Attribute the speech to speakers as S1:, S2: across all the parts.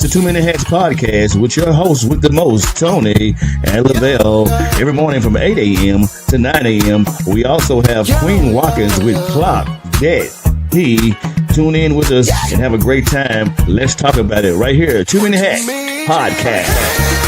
S1: the Too Many Hats podcast with your hosts with the most, Tony and Lavelle. Every morning from 8 a.m. to 9 a.m. We also have Queen Watkins with Clock That He. Tune in with us and have a great time. Let's talk about it right here. Too Many Hats podcast.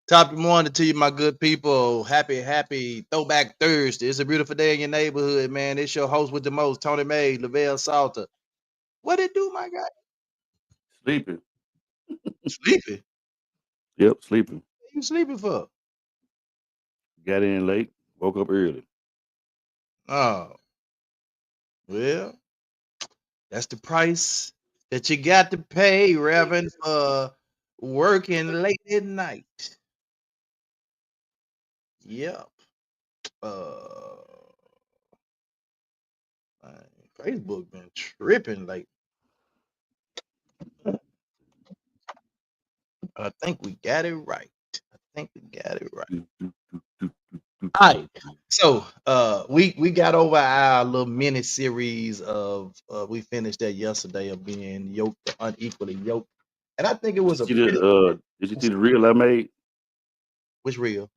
S2: Top of the morning to you, my good people. Happy Throwback Thursday. It's a beautiful day in your neighborhood, man. It's your host with the most, Tony May, Lavelle Salter. What it do, my guy?
S3: Sleeping.
S2: Sleeping?
S3: Yep, sleeping.
S2: What you sleeping for?
S3: Got in late, woke up early.
S2: Oh, well, that's the price that you got to pay, Reverend, for working late at night. Yep. Man, Facebook been tripping like. I think we got it right. All right. So we got over our little mini series of we finished that yesterday of being yoked, unequally yoked. And I think it was
S3: Did you see the reel I made?
S2: Which reel?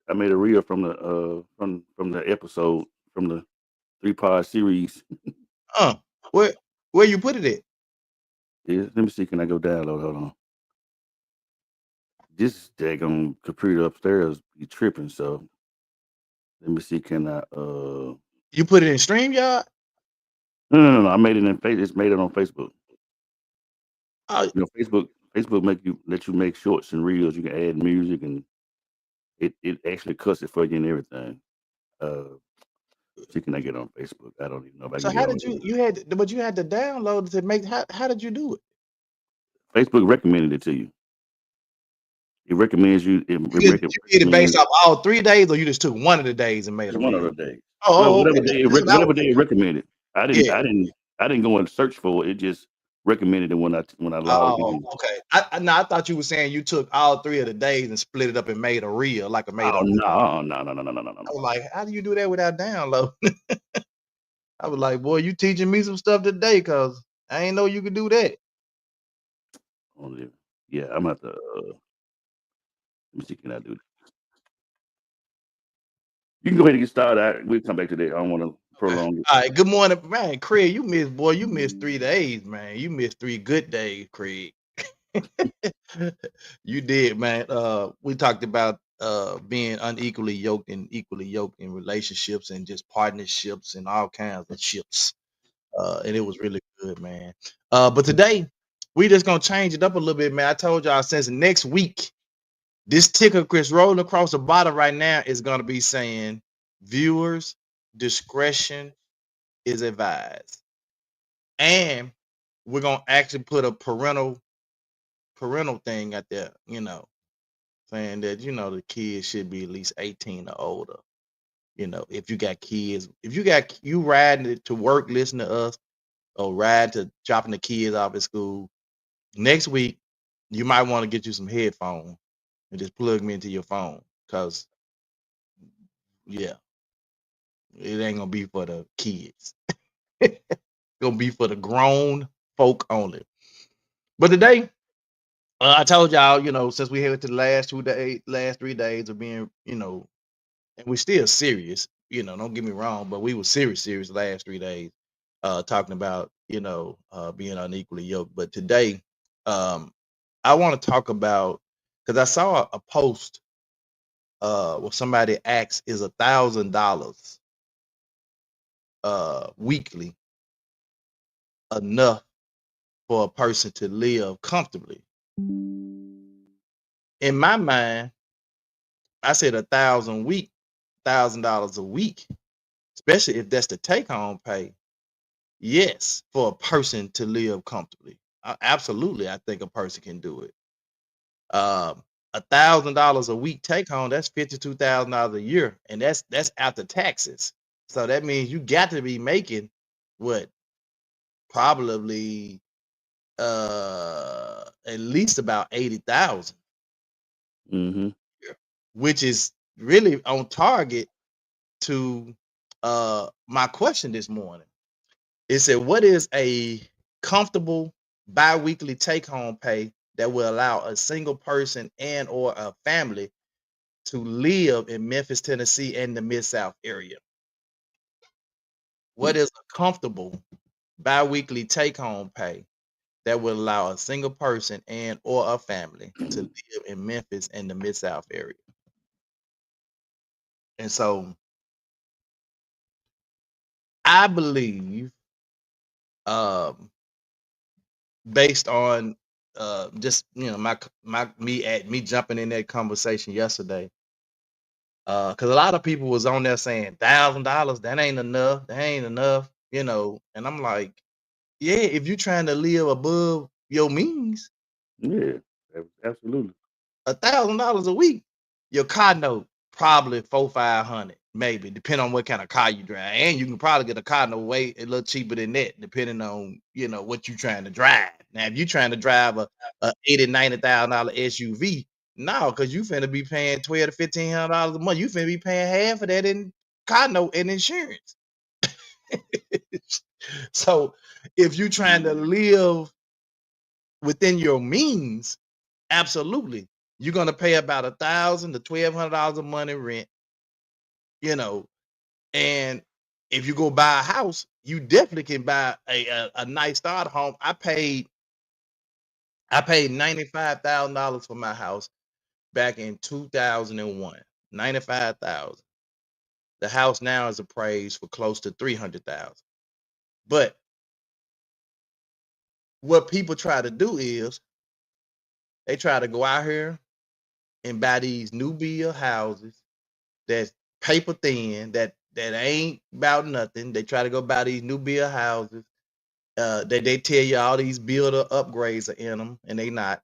S3: I made a reel from the episode from the 3-part series.
S2: Where you put it at?
S3: Yeah, let me see. Can I go download? Hold on. This daggone computer upstairs be tripping. So let me see. Can I?
S2: You put it in StreamYard?
S3: No. I made it in Facebook. It's made it on Facebook.
S2: Oh,
S3: You know, Facebook let you make shorts and reels. You can add music and it actually cuts it for you and everything. See, can I get on Facebook? I don't even know if I can.
S2: so
S3: get
S2: how
S3: on
S2: did you had to download it to make how did you do it?
S3: Facebook recommended it to you. It recommends you.
S2: You did it based off all 3 days, or you just took one of the days and made
S3: It's
S2: a
S3: one
S2: reel?
S3: of the days.
S2: Oh,
S3: whatever
S2: okay.
S3: day it recommended. I didn't go and search for it. It just recommended it when I logged in.
S2: Okay. I thought you were saying you took all 3 of the days and split it up and made a reel, like a made
S3: Oh
S2: a.
S3: no.
S2: I was like, how do you do that without downloading? I was like, boy, you teaching me some stuff today, cause I ain't know you could do that.
S3: Yeah, I'm about to. Let me see. Can I do it? You can go ahead and get started. We'll come back to that. I don't want to prolong it.
S2: All right. Good morning, man. Craig, you missed 3 days, man. You missed 3 good days, Craig. You did, man. We talked about being unequally yoked and equally yoked in relationships and just partnerships and all kinds of ships. And it was really good, man. But today we just gonna change it up a little bit, man. I told y'all since next week, this ticker Chris rolling across the bottom right now is gonna be saying viewers discretion is advised. And we're gonna actually put a parental thing out there, saying that the kids should be at least 18 or older. If you got kids, if you riding to work, listen to us, or ride to dropping the kids off at school, next week you might want to get you some headphones and just plug me into your phone, because yeah, it ain't gonna be for the kids. It's gonna be for the grown folk only. But today, I told y'all, since we headed to the last 3 days of being, and we're still serious, don't get me wrong, but we were serious the last 3 days, talking about, being unequally yoked. But today, I want to talk about, because I saw a post where somebody asked, is $1,000 weekly enough for a person to live comfortably? In my mind, I said 1,000 week $1,000 a week, especially if that's the take-home pay. Yes, for a person to live comfortably. Absolutely, I think a person can do it. $1,000 a week take home, that's $52,000 a year, and that's after taxes. So that means you got to be making what, probably at least about 80,000,
S3: Mm-hmm.
S2: which is really on target to my question this morning. It said, what is a comfortable biweekly take-home pay that will allow a single person and or a family to live in Memphis, Tennessee, and the Mid-South area? What is a comfortable biweekly take-home pay that will allow a single person and or a family to live in Memphis and the Mid-South area? And so I believe, um, based on just me jumping in that conversation yesterday, because a lot of people was on there saying $1,000, that ain't enough, and I'm like, yeah, if you're trying to live above your means,
S3: Yeah, absolutely.
S2: $1,000 a week, your car note probably 400-500, maybe, depending on what kind of car you drive. And you can probably get a car note way a little cheaper than that, depending on what you're trying to drive. Now, if you're trying to drive a $80,000-$90,000 SUV, no, because you finna be paying $1,200 to $1,500 a month. You finna be paying half of that in car note and insurance. So if you're trying to live within your means, absolutely, you're gonna pay about $1,000 to $1,200 a month in rent, and if you go buy a house, you definitely can buy a nice starter home. I paid $95,000 for my house back in 2001. 95,000. The house now is appraised for close to 300,000. But what people try to do is they try to go out here and buy these new build houses that's paper thin, that ain't about nothing. They try to go buy these new build houses. They tell you all these builder upgrades are in them, and they not.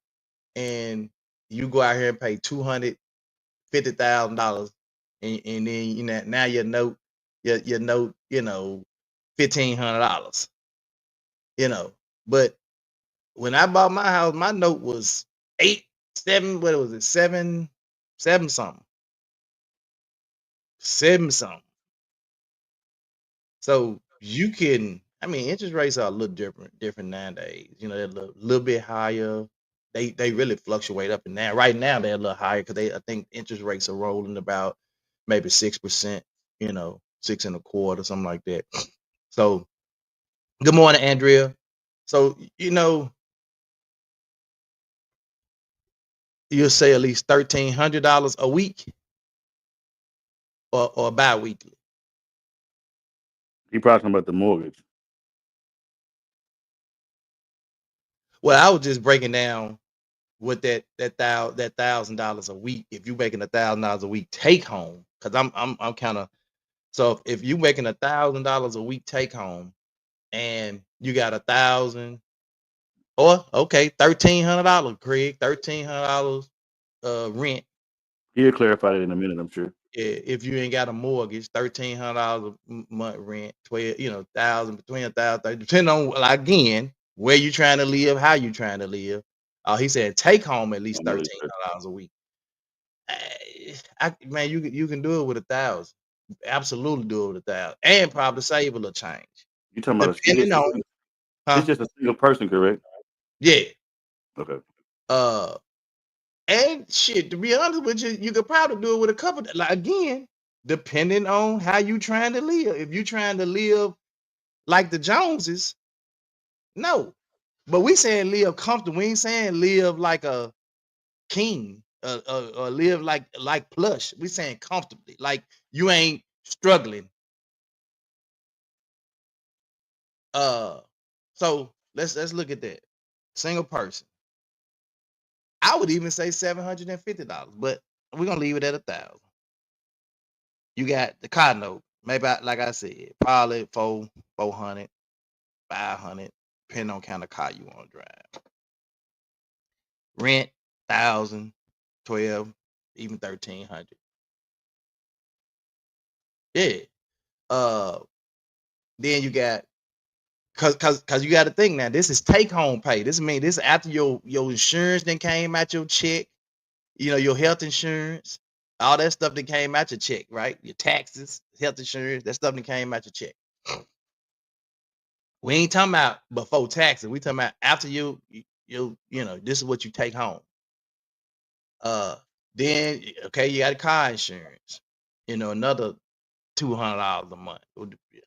S2: And you go out here and pay $250,000, and then now your note, $1,500. But when I bought my house, my note was 7 what was it, 7 something, 7 something. So you can, interest rates are a little different nowadays. They're a little bit higher. They really fluctuate up and down. Right now they're a little higher because I think interest rates are rolling about maybe 6%, 6.25, something like that. So good morning, Andrea. So you'll say at least $1,300 a week or bi-weekly.
S3: He probably talking about the mortgage.
S2: Well, I was just breaking down what that $1,000 a week. If you're making $1,000 a week take home, because I'm kind of, so if you're making $1,000 a week take home and you got 1,000, or okay, $1,300, Craig, $1,300 rent.
S3: He'll clarify that in a minute, I'm sure.
S2: If you ain't got a mortgage, $1,300 a month rent, 12, 1,000, between 1,000, depending on, again, where you trying to live, how you trying to live. He said take home at least $1,300 a week. Man, you can do it with 1,000. Absolutely do it with 1,000, and probably save a little change.
S3: You talking about
S2: Depending on,
S3: it's just a single person, correct?
S2: yeah.
S3: Okay.
S2: And shit, to be honest with you, you could probably do it with a couple. Like, again, depending on how you trying to live. If you trying to live like the Joneses, no. But we saying live comfortable. We ain't saying live like a king, or live like plush. We saying comfortably, like you ain't struggling. So let's look at that. Single person. I would even say $750, but we're gonna leave it at 1,000. You got the car note. Maybe like I said, probably 400, 500, depending on kind of car you want to drive. Rent 1,000, 12, even 1,300. Yeah. Then you got cause you got to think now. This is take home pay. This is after your insurance then came out your check. You know, your health insurance, all that stuff that came out your check, right? Your taxes, health insurance, that stuff that came out your check. We ain't talking about before taxes. We talking about after you know, this is what you take home. Then okay, you got car insurance. You know, another $200 a month.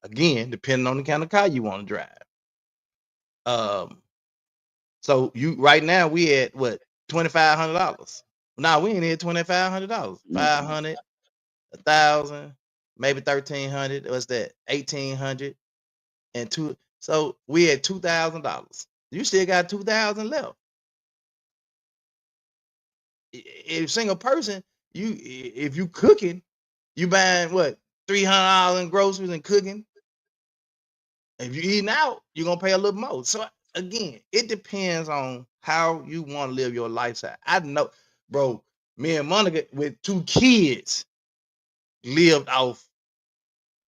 S2: Again, depending on the kind of car you want to drive. So you right now we at what, $2,500? Nah, we ain't at $2,500. 500, 1,000, maybe 1,300. What's that? 1,800 and two. So we at $2,000. You still got 2,000 left. If single person, if you cooking, you buying what, $300 in groceries and cooking. If you eating out, you're gonna pay a little more. So again, it depends on how you want to live your lifestyle. I know, bro. Me and Monica with 2 kids lived off,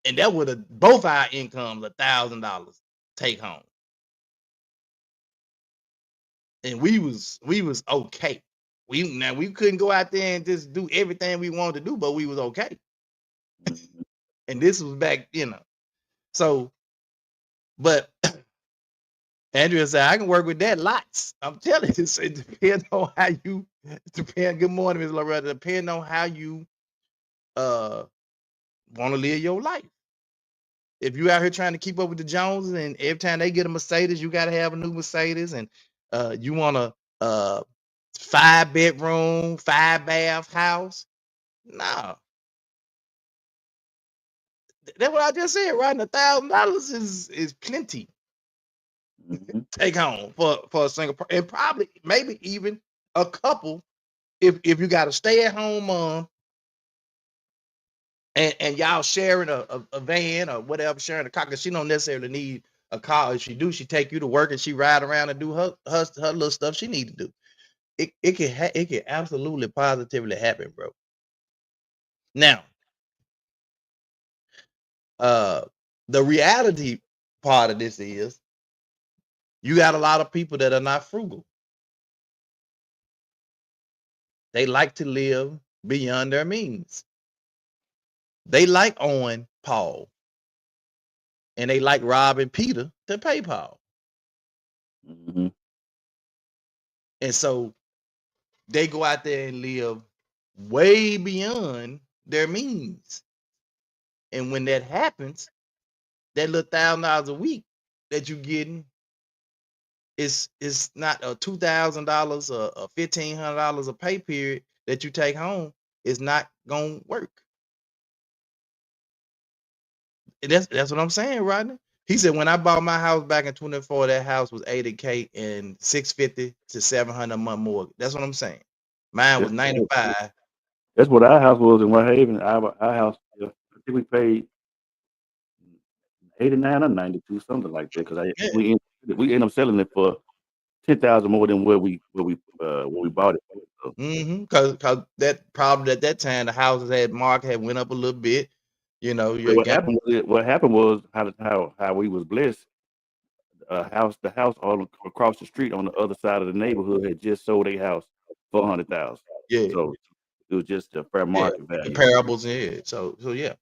S2: and that would have both our incomes $1,000 take home, and we was okay. We couldn't go out there and just do everything we wanted to do, but we was okay. And this was back, you know. So, but Andrea said, I can work with that lots. I'm telling you, it depends on how you good morning, Ms. Loretta. Depending on how you want to live your life. If you out here trying to keep up with the Joneses and every time they get a Mercedes, you gotta have a new Mercedes, and you want a 5-bedroom, 5-bath house. No. That's what I just said, right? $1,000 is plenty. Take home for a single person, and probably maybe even a couple if you got a stay-at-home mom and y'all sharing a van or whatever, sharing a car, because she don't necessarily need a car. If she do, she take you to work and she ride around and do her little stuff she need to do. It can absolutely positively happen, bro. Now, the reality part of this is you got a lot of people that are not frugal. They like to live beyond their means. They like owing Paul, and they like robbing Peter to pay Paul.
S3: Mm-hmm.
S2: And so they go out there and live way beyond their means. And when that happens, that little $1,000 a week that you're getting is not a $2,000 or $1,500 a pay period that you take home. Is not gonna work. And that's what I'm saying, Rodney. He said when I bought my house back in 24, that house was $80K and $650 to $700 a month more. That's what I'm saying. Mine was 95.
S3: That's what our house was in White Haven. Our house, I think we paid 89 or 92, something like that. Because we ended up selling it for 10,000 more than where we bought it. So.
S2: Because that probably at that time the houses had went up a little bit. You know,
S3: what happened was how we was blessed. The house all across the street on the other side of the neighborhood had just sold a house for $100,000.
S2: Yeah.
S3: So it was just a fair market value.
S2: Comparables in it. So yeah.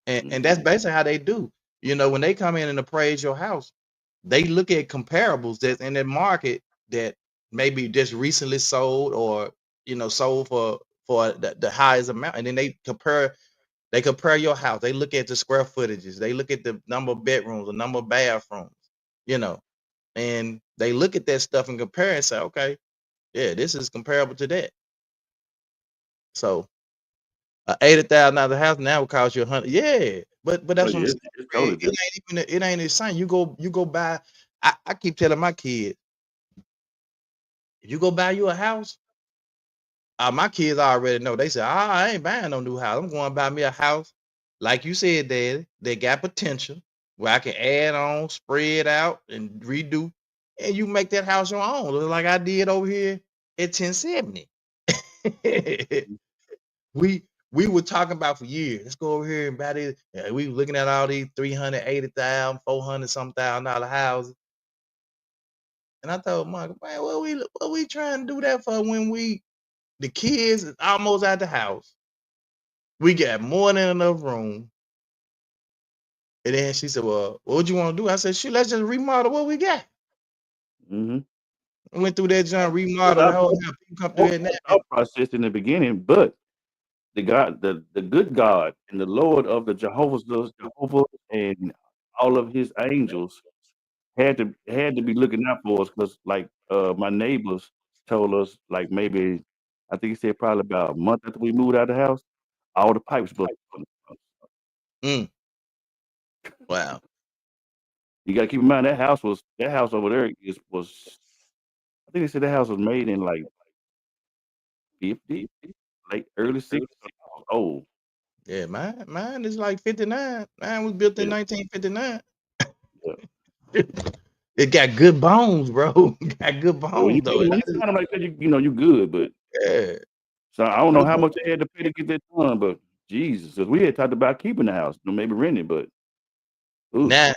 S2: And that's basically how they do. You know, when they come in and appraise your house, they look at comparables that's in that market that maybe just recently sold or, you know, sold for the highest amount. And then they compare your house. They look at the square footages. They look at the number of bedrooms, the number of bathrooms, you know, and they look at that stuff and compare and say, okay, yeah, this is comparable to that. So $80,000 house now will cost you $100. Yeah, but that's what I'm saying.
S3: Totally
S2: it ain't the same. You go buy. I keep telling my kids, if you go buy you a house, my kids already know. They say, I ain't buying no new house. I'm going to buy me a house like you said, Dad, they got potential where I can add on, spread out, and redo, and you make that house your own, like I did over here at 1070. we were talking about for years. Let's go over here and buy this. We were looking at all these 380,000, 400 some $1,000 houses. And I told Michael, man, what we trying to do that for when the kids is almost out the house? We got more than enough room. And then she said, well, what would you want to do? I said, shoot, let's just remodel what we got.
S3: Mm-hmm.
S2: I went through that joint, remodeled the whole house. People come through it now.
S3: Process in the beginning, but the God, the good God and the Lord of the Jehovah and all of his angels had to be looking out for us, because like my neighbors told us, like maybe I think he said probably about a month after we moved out of the house, all the pipes busted.
S2: Wow.
S3: You gotta keep in mind that house over there was I think they said that house was made in like 50, like early 60s. Oh.
S2: Yeah, mine is like 59. Mine was built in 1959.
S3: Yeah.
S2: It got good bones, bro. Got good
S3: Well,
S2: bones though.
S3: when you kind of like that, you know you good, but
S2: Yeah.
S3: so I don't know how much they had to pay to get that done, but Jesus, because we had talked about keeping the house, maybe renting, but oof.
S2: Now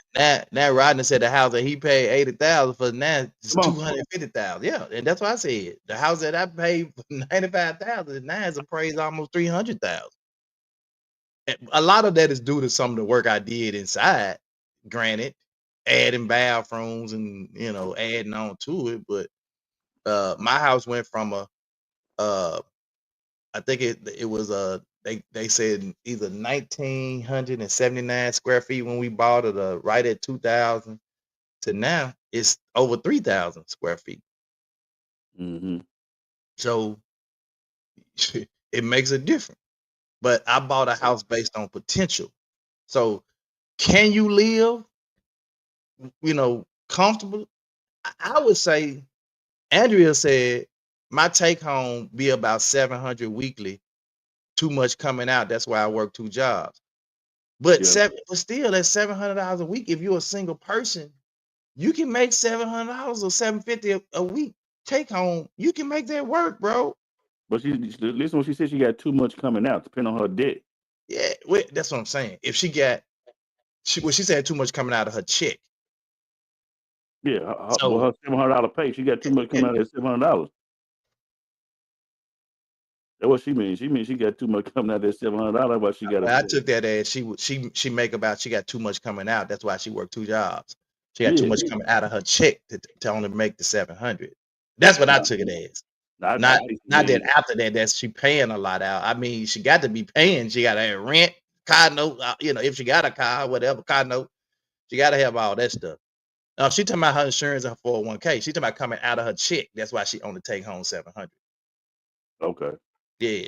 S2: Rodney said the house that he paid 80,000 for now is 250,000. Yeah, and that's what I said. The house that I paid for 95,000 now is appraised almost 300,000. A lot of that is due to some of the work I did inside. Granted, adding bathrooms and adding on to it, but my house went from I think it was they said either 1,979 square feet when we bought it, right at 2,000, to now it's over 3,000 square feet.
S3: Mm-hmm.
S2: So it makes a difference. But I bought a house based on potential. So can you live, comfortable? I would say, Andrea said my take home be about 700 weekly. Too much coming out. That's why I work 2 jobs. But but still, that's $700 a week. If you're a single person, you can make $700 or $750 a week take home. You can make that work, bro.
S3: But listen, when she said she got too much coming out, depending on her debt.
S2: Yeah, that's what I'm saying. If she said too much coming out of her check.
S3: Yeah, her $700 pay, she got too much coming out of $700. That's what she means. She means she got too much coming out of that $700, but she got.
S2: I took that as she make about, she got too much coming out. That's why she worked 2 jobs. She got too much coming out of her check to only make the 700. That's what I took it as. Not that after that she paying a lot out. I mean, she got to be paying. She got to have rent, car note. If she got a car, whatever car note, she got to have all that stuff. She talking about her insurance and her 401k. She talking about coming out of her check. That's why she only take home 700.
S3: Okay.
S2: Yeah.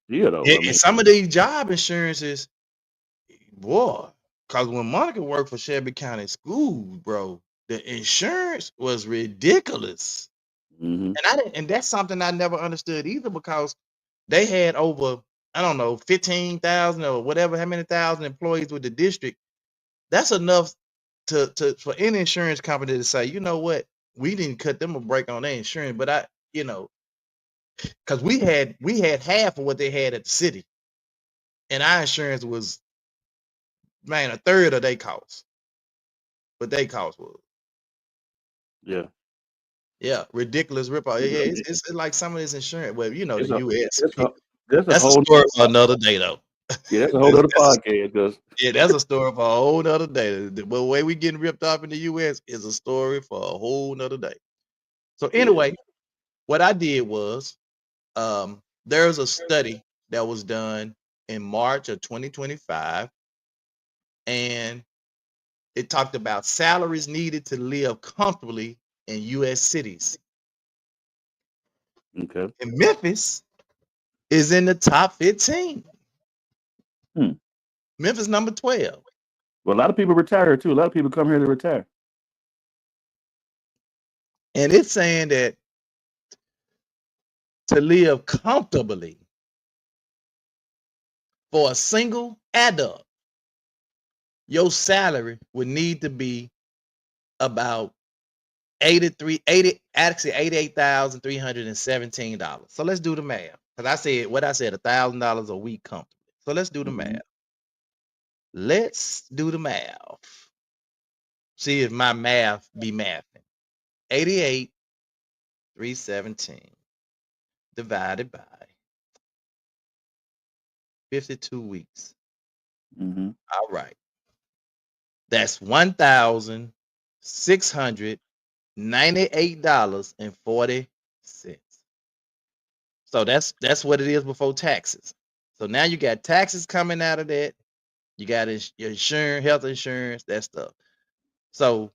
S3: Yeah, though.
S2: And some of these job insurances, boy, because when Monica worked for Shelby County Schools, bro, the insurance was ridiculous.
S3: Mm-hmm.
S2: And that's something I never understood either, because they had over, I don't know, 15,000 or whatever, how many thousand employees with the district. That's enough for any insurance company to say, you know what, we didn't cut them a break on their insurance, but because we had half of what they had at the city, and our insurance was, man, a third of their cost. But they cost was. Yeah, ridiculous ripoff. Yeah, it's like some of this insurance. Well, the U.S. That's a story for another day, though.
S3: Yeah, that's a whole other podcast.
S2: Yeah, that's a story for a whole other day. The way we getting ripped off in the U.S. is a story for a whole nother day. So anyway, what I did was, there's a study that was done in March of 2025, and it talked about salaries needed to live comfortably in U.S. cities.
S3: Okay.
S2: And Memphis is in the top 15. Memphis number 12.
S3: Well, a lot of people retire too. A lot of people come here to retire.
S2: And it's saying that to live comfortably for a single add up, your salary would need to be about $88,317. So let's do the math. Because I said $1,000 a week comfortably. So let's do the
S3: Mhm.
S2: math. Let's do the math. See if my math be mathing. 88,317 divided by 52 weeks.
S3: Mhm.
S2: All right. That's $1,698.40. So that's what it is before taxes. So now you got taxes coming out of that. You got your insurance, health insurance, that stuff. So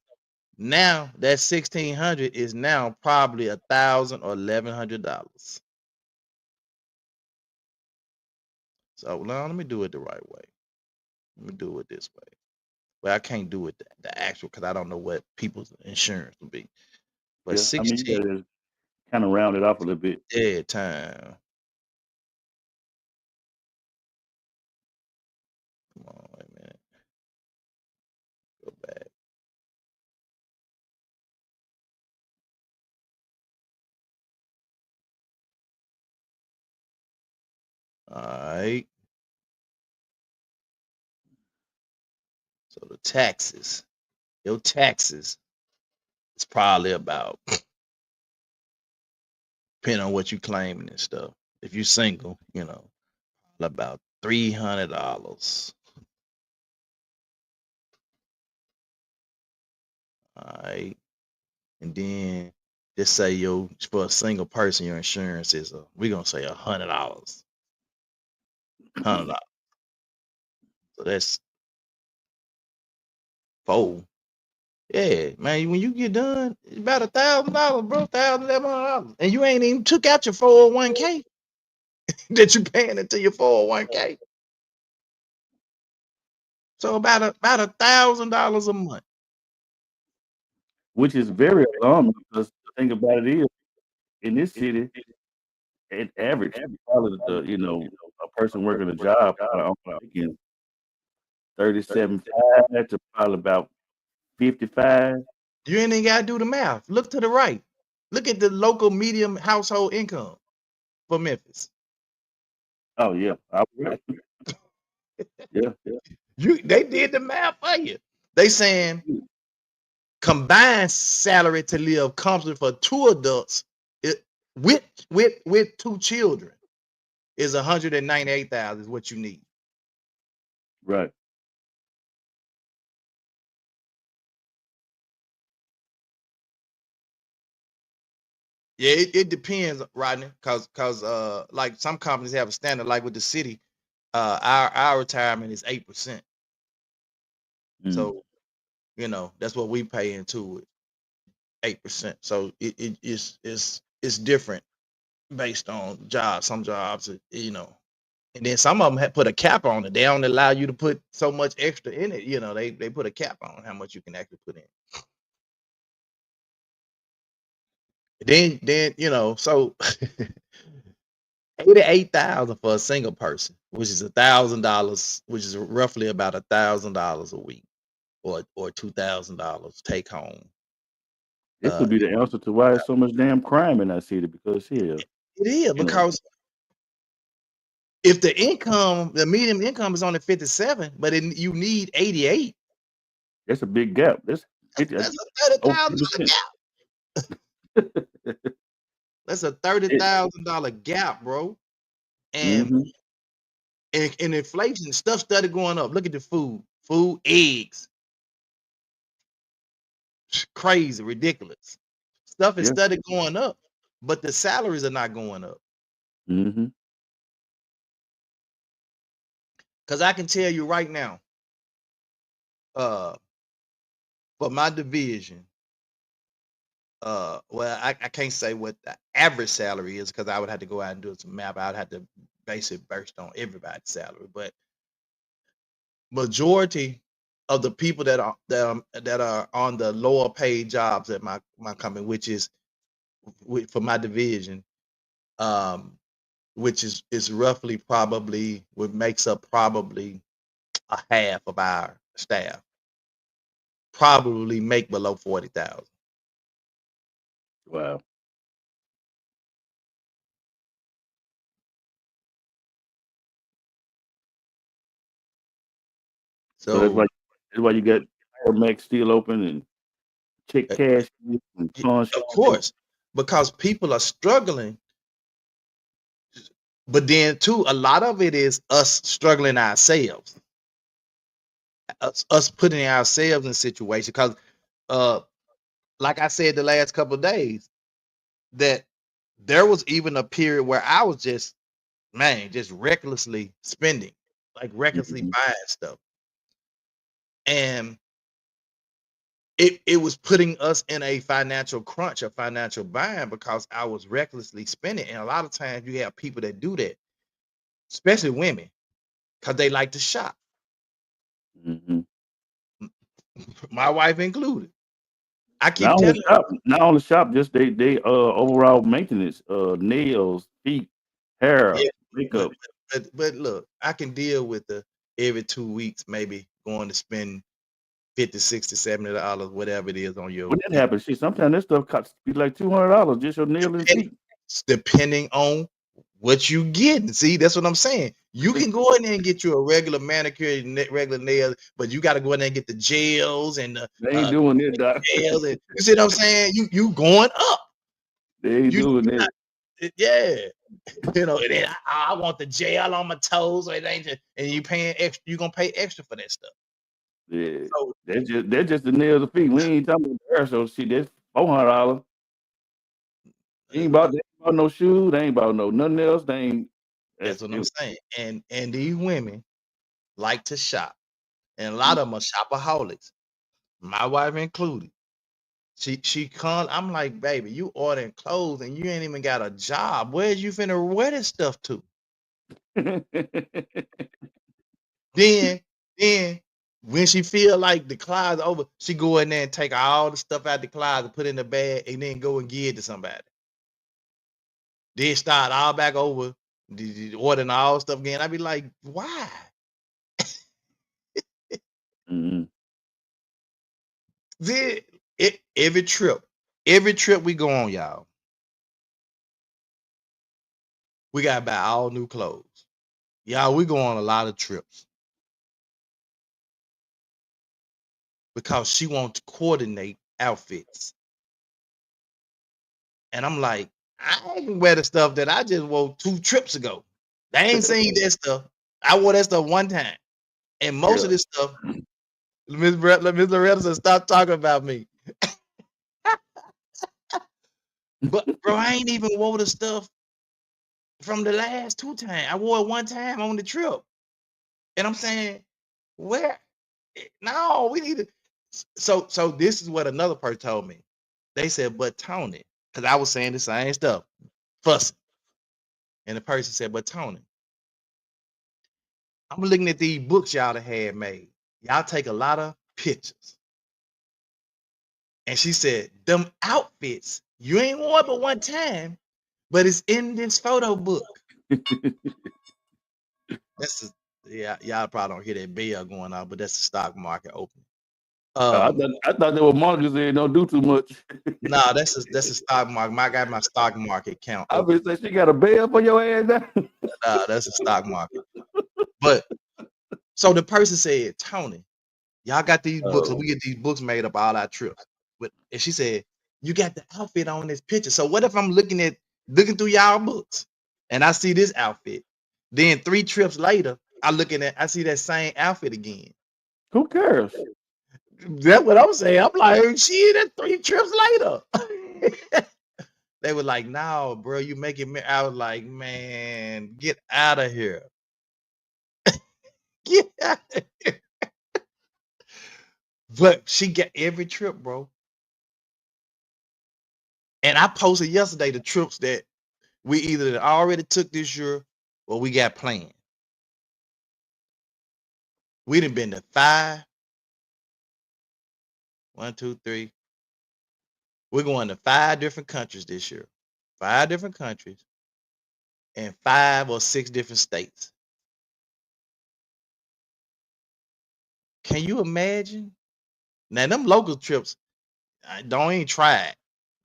S2: now that 1,600 is now probably $1,000 or $1,100. So now let me do it the right way. Let me do it this way. Well, I can't do it the actual because I don't know what people's insurance will be. But
S3: Yeah, I mean, you
S2: 16
S3: gotta kind of round it off a little bit.
S2: dead time. Come on, wait a minute. Go back. All right. So the taxes, your taxes is probably about, depending on what you claiming and stuff. If you're single, about $300. All right. And then just say for a single person, your insurance is we're gonna say $100. $100. So that's four. Yeah, man. When you get done, it's about $1,000, bro. $1,100, and you ain't even took out your 401k that you paying into your 401k. So about $1,000 a month.
S3: Which is very alarming because the thing about it is, in this city, at average, probably a person working a job probably only making 37.5 to probably about 55.
S2: You ain't even gotta do the math. Look to the right. Look at the local medium household income for Memphis.
S3: Oh yeah, I would. Yeah.
S2: They did the math for you. They saying combined salary to live comfortably for two adults with two children is $198,000 is what you need.
S3: Right.
S2: Yeah, it depends, Rodney, cause like some companies have a standard, like with the city, our retirement is 8%.
S3: Mm.
S2: So that's what we pay into it, 8%. So it's different based on jobs. Some jobs, and then some of them put a cap on it. They don't allow you to put so much extra in it. They put a cap on how much you can actually put in. Then so 88,000 for a single person, which is $1,000, which is roughly about $1,000 a week, or $2,000 take home.
S3: This could be the answer to why there's so much damn crime in our city because here,
S2: It is because if the median income is only 57, but you need 88,
S3: that's a big gap. That's 50,
S2: that's a
S3: over
S2: $30,000
S3: 50%.
S2: gap. That's a $30,000 gap, bro. And
S3: Mm-hmm.
S2: and inflation stuff started going up. Look at the food, eggs, crazy, ridiculous. Stuff is
S3: Yeah.
S2: started going up, but the salaries are not going up.
S3: Mm-hmm.
S2: Because I can tell you right now, for my division, well, I can't say what the average salary is because I would have to go out and do some math. I would have to base it based on everybody's salary, but majority of the people that are on the lower paid jobs at my company, which is for my division, um, which is roughly probably what makes up probably a half of our staff probably make below 40,000.
S3: Wow. So
S2: So
S3: that's why you got Max still open and check
S2: uh,
S3: cash and pawn
S2: of
S3: shop.
S2: course, because people are struggling, but then too, a lot of it is us struggling ourselves, us putting ourselves in situations. Because, like I said the last couple of days, that there was even a period where I was just recklessly spending, like recklessly
S3: Mhm.
S2: buying stuff, and it was putting us in a financial crunch, a financial bind, because I was recklessly spending. And a lot of times you have people that do that, especially women, because they like to shop.
S3: Mhm.
S2: My wife included. I keep
S3: Not
S2: telling
S3: only
S2: her,
S3: shop, not only shop, just they overall maintenance, nails, feet, hair,
S2: yeah, but
S3: makeup.
S2: but look, I can deal with the every 2 weeks, maybe going to spend 50, 60, $70, whatever it is on
S3: When
S2: your,
S3: that happens, shit, sometimes that stuff costs be like $200 just your nail and
S2: depending,
S3: feet.
S2: depending on what you get. See, that's what I'm saying. You can go in there and get you a regular manicure, regular nails, but you got to go in there and get the gels and the
S3: They ain't doing it, doc.
S2: gels. And, you see what I'm saying? You going up.
S3: They ain't
S2: You
S3: doing
S2: you're not,
S3: it.
S2: yeah. And then I want the gel on my toes, so it ain't just, and you paying extra. You gonna pay extra for that stuff.
S3: Yeah,
S2: So
S3: that's just the nails and feet. We ain't talking about the hair, so shit. That's $400. They ain't bought no shoes. They ain't bought no nothing else. They ain't.
S2: that's
S3: That's
S2: what I'm
S3: it.
S2: saying. And these women like to shop, and a lot of them are shopaholics. My wife included. She comes. I'm like, baby, you ordering clothes and you ain't even got a job. Where's you finna wear this stuff to? Then when she feel like the closet over, she go in there and take all the stuff out the closet, put it in the bag, and then go and give it to somebody. Then start all back over, ordering all stuff again. I be like, why?
S3: Mhm.
S2: Then every trip we go on, y'all, we gotta buy all new clothes. Y'all, we go on a lot of trips because she wants to coordinate outfits. And I'm like, I can wear the stuff that I just wore 2 trips ago. They ain't seen that stuff. I wore that stuff one time. And most
S3: Yeah.
S2: of this stuff, Miss Loretta said, stop talking about me. But bro, I ain't even wore the stuff from the last 2 times. I wore it one time on the trip. And I'm saying, where? No, we need to. So this is what another person told me. They said, but Tony, because I was saying the same stuff, fussing. And the person said, but Tony, I'm looking at these books y'all done had made. Y'all take a lot of pictures. And she said, them outfits, you ain't worn but one time, but it's in this photo book. That's the, yeah, y'all probably don't hear that bell going on, but that's the stock market opening.
S3: I thought they were monkeys and don't do too much.
S2: Nah, that's a stock market. I got my stock market count
S3: I
S2: open.
S3: been saying she got a bell for your ass now.
S2: Nah, that's a stock market. But so the person said, Tony, y'all got these books, and
S3: Oh,
S2: we get these books made up all our trips. But and she said, you got the outfit on this picture. So what if I'm looking through y'all books and I see this outfit? Then 3 trips later, I see that same outfit again.
S3: who cares?
S2: That's what I'm saying. I'm like, shit, that's 3 trips later. They were like, no, bro, you making me. I was like, man, get out of here. Get out of here. But she got every trip, bro. And I posted yesterday the trips that we either already took this year or we got planned. We done been to 5, 1, 2, 3. We're going to 5 different countries this year. 5 different countries and 5 or 6 different states. Can you imagine? Now them local trips, I don't even try it.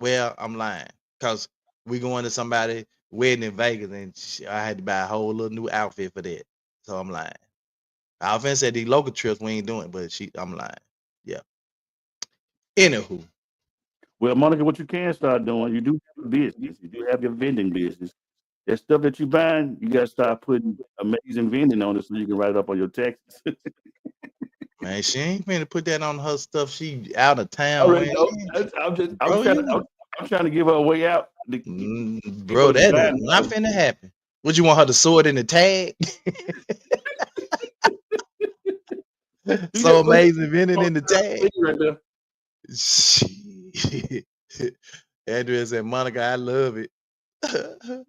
S2: Well, I'm lying because we going to somebody wedding in Vegas and I had to buy a whole little new outfit for that. So I'm lying. I often said these local trips we ain't doing, but I'm lying. Yeah. Anywho,
S3: Well, Monica, what you can start doing, you do have a business. You do have your vending business. That stuff that you buying, you got to start putting amazing vending on it so you can write it up on your taxes.
S2: man, she ain't finna put that on her stuff. She out of
S3: I
S2: town,
S3: already
S2: man.
S3: know. I'm
S2: Bro,
S3: trying to, I'm trying to give her a way out to keep
S2: bro,
S3: her
S2: that is
S3: buying
S2: not
S3: stuff.
S2: finna happen. Would you want her to sew it in the tag?
S3: You
S2: So
S3: got put
S2: amazing vending in the tag.
S3: right there.
S2: Shit. Andrea said, Monica, I love it.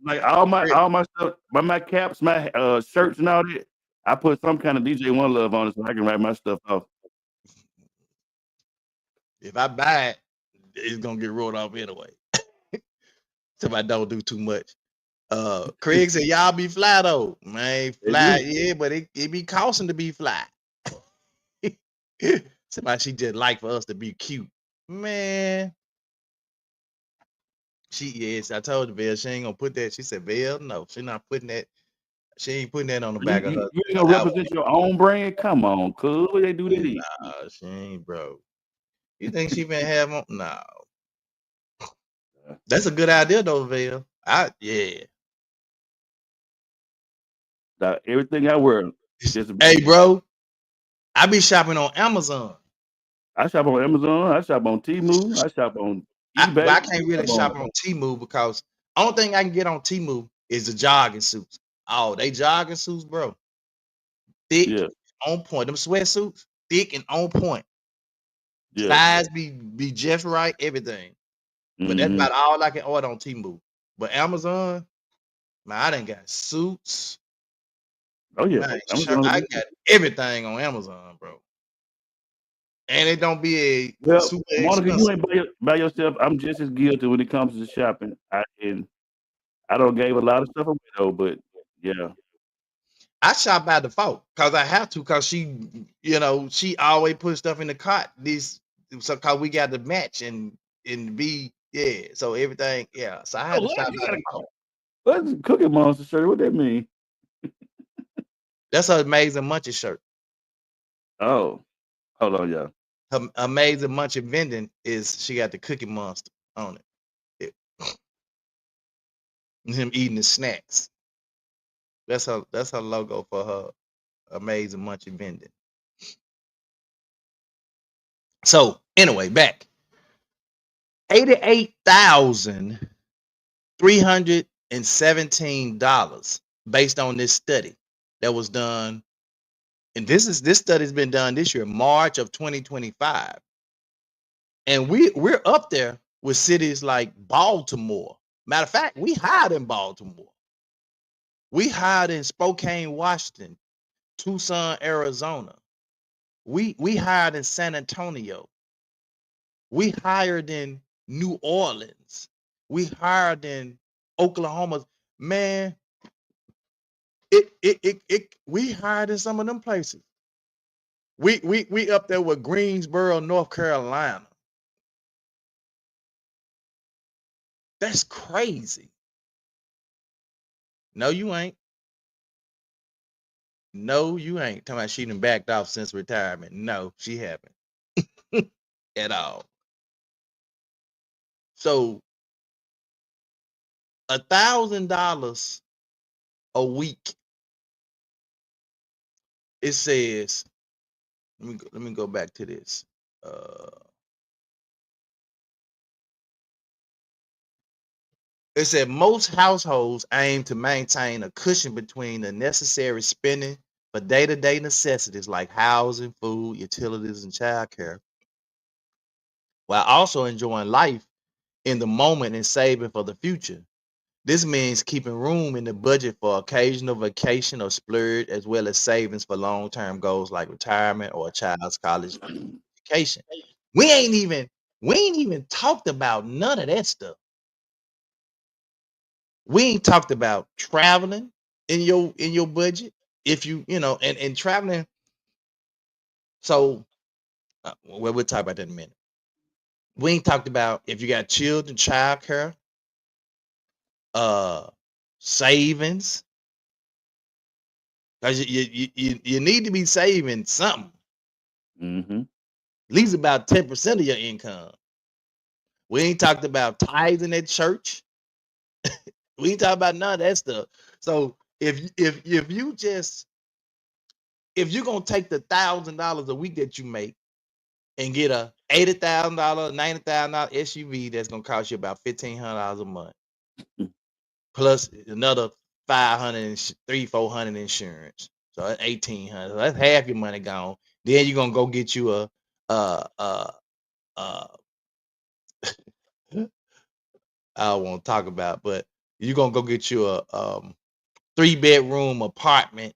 S3: Like all my stuff, my caps, my shirts and all that. I put some kind of DJ One Love on it so I can write my stuff off.
S2: If I buy it, it's gonna get rolled off anyway. If I don't do too much. Craig said, y'all be fly though. Man,
S3: They
S2: fly,
S3: do.
S2: yeah, but it be costing to be fly. Somebody she just like for us to be cute. Man. Yes, I told the Vel she ain't gonna put that. She said, Vel, no, she not putting that. She ain't putting that on the back of her.
S3: You ain't gonna represent your own brand? Come on, cool. What they do that in?
S2: Nah, she ain't, bro. You think she been have on? No. That's a good idea though, Vel. Yeah.
S3: Everything I wear, just
S2: Hey, bro, I be shopping on Amazon.
S3: I shop on Amazon. I shop on Temu. I shop on eBay.
S2: I can't really shop on Temu because only thing I can get on Temu is the jogging suits. Oh, they jogging suits, bro. Thick,
S3: Yeah,
S2: on point. Them sweatsuits, thick and on point.
S3: yeah.
S2: Size be just right, everything. But that's about all I can order on Temu. But Amazon, man, I done got suits.
S3: Oh yeah,
S2: Man,
S3: Amazon.
S2: I got everything on Amazon, bro. And it don't be a
S3: Well,
S2: super
S3: Monica,
S2: expensive.
S3: you ain't by yourself. I'm just as guilty when it comes to shopping. I don't gave a lot of stuff away though, but yeah.
S2: I shop by default because I have to, because she always put stuff in the cart. So cause we got to match and be, yeah. So everything, yeah. So I had to shop by default.
S3: What's Cookie Monster shirt? What that mean?
S2: That's her Amazing Munchie shirt.
S3: Oh, hold on, y'all.
S2: Her Amazing Munchie vending she got the Cookie Monster on it. And him eating the snacks. That's her logo for her Amazing Munchie vending. So anyway, back $88,317 based on this study that was done, and this study's been done this year, March of 2025, and we're up there with cities like Baltimore. Matter of fact, we hired in Baltimore. We hired in Spokane, Washington, Tucson, Arizona. We hired in San Antonio. We hired in New Orleans. We hired in Oklahoma. Man, we hired in some of them places. We up there with Greensboro, North Carolina. That's crazy. No, you ain't. No, you ain't. Talking about she done backed off since retirement. No, she haven't. At all. So $1,000 a week. It says, let me go back to this. It said most households aim to maintain a cushion between the necessary spending for day-to-day necessities like housing, food, utilities, and childcare, while also enjoying life in the moment and saving for the future. This means keeping room in the budget for occasional vacation or splurge, as well as savings for long-term goals like retirement or a child's college education. We ain't even talked about none of that stuff. We ain't talked about traveling, in your budget. If and traveling, So well, we'll talk about that in a minute. We ain't talked about if you got children, child care, savings. Because you need to be saving something.
S3: Mm-hmm.
S2: At least about 10% of your income. We ain't talked about tithing at church. We ain't talking about none of that stuff. So if you're gonna take the $1,000 a week that you make and get a $80,000, $90,000 SUV that's gonna cost you about $1,500 a month, plus another 500, 400 insurance, so that's 1,800. So that's half your money gone. Then you're gonna go get you a I don't want to talk about, but you're gonna go get you a 3-bedroom apartment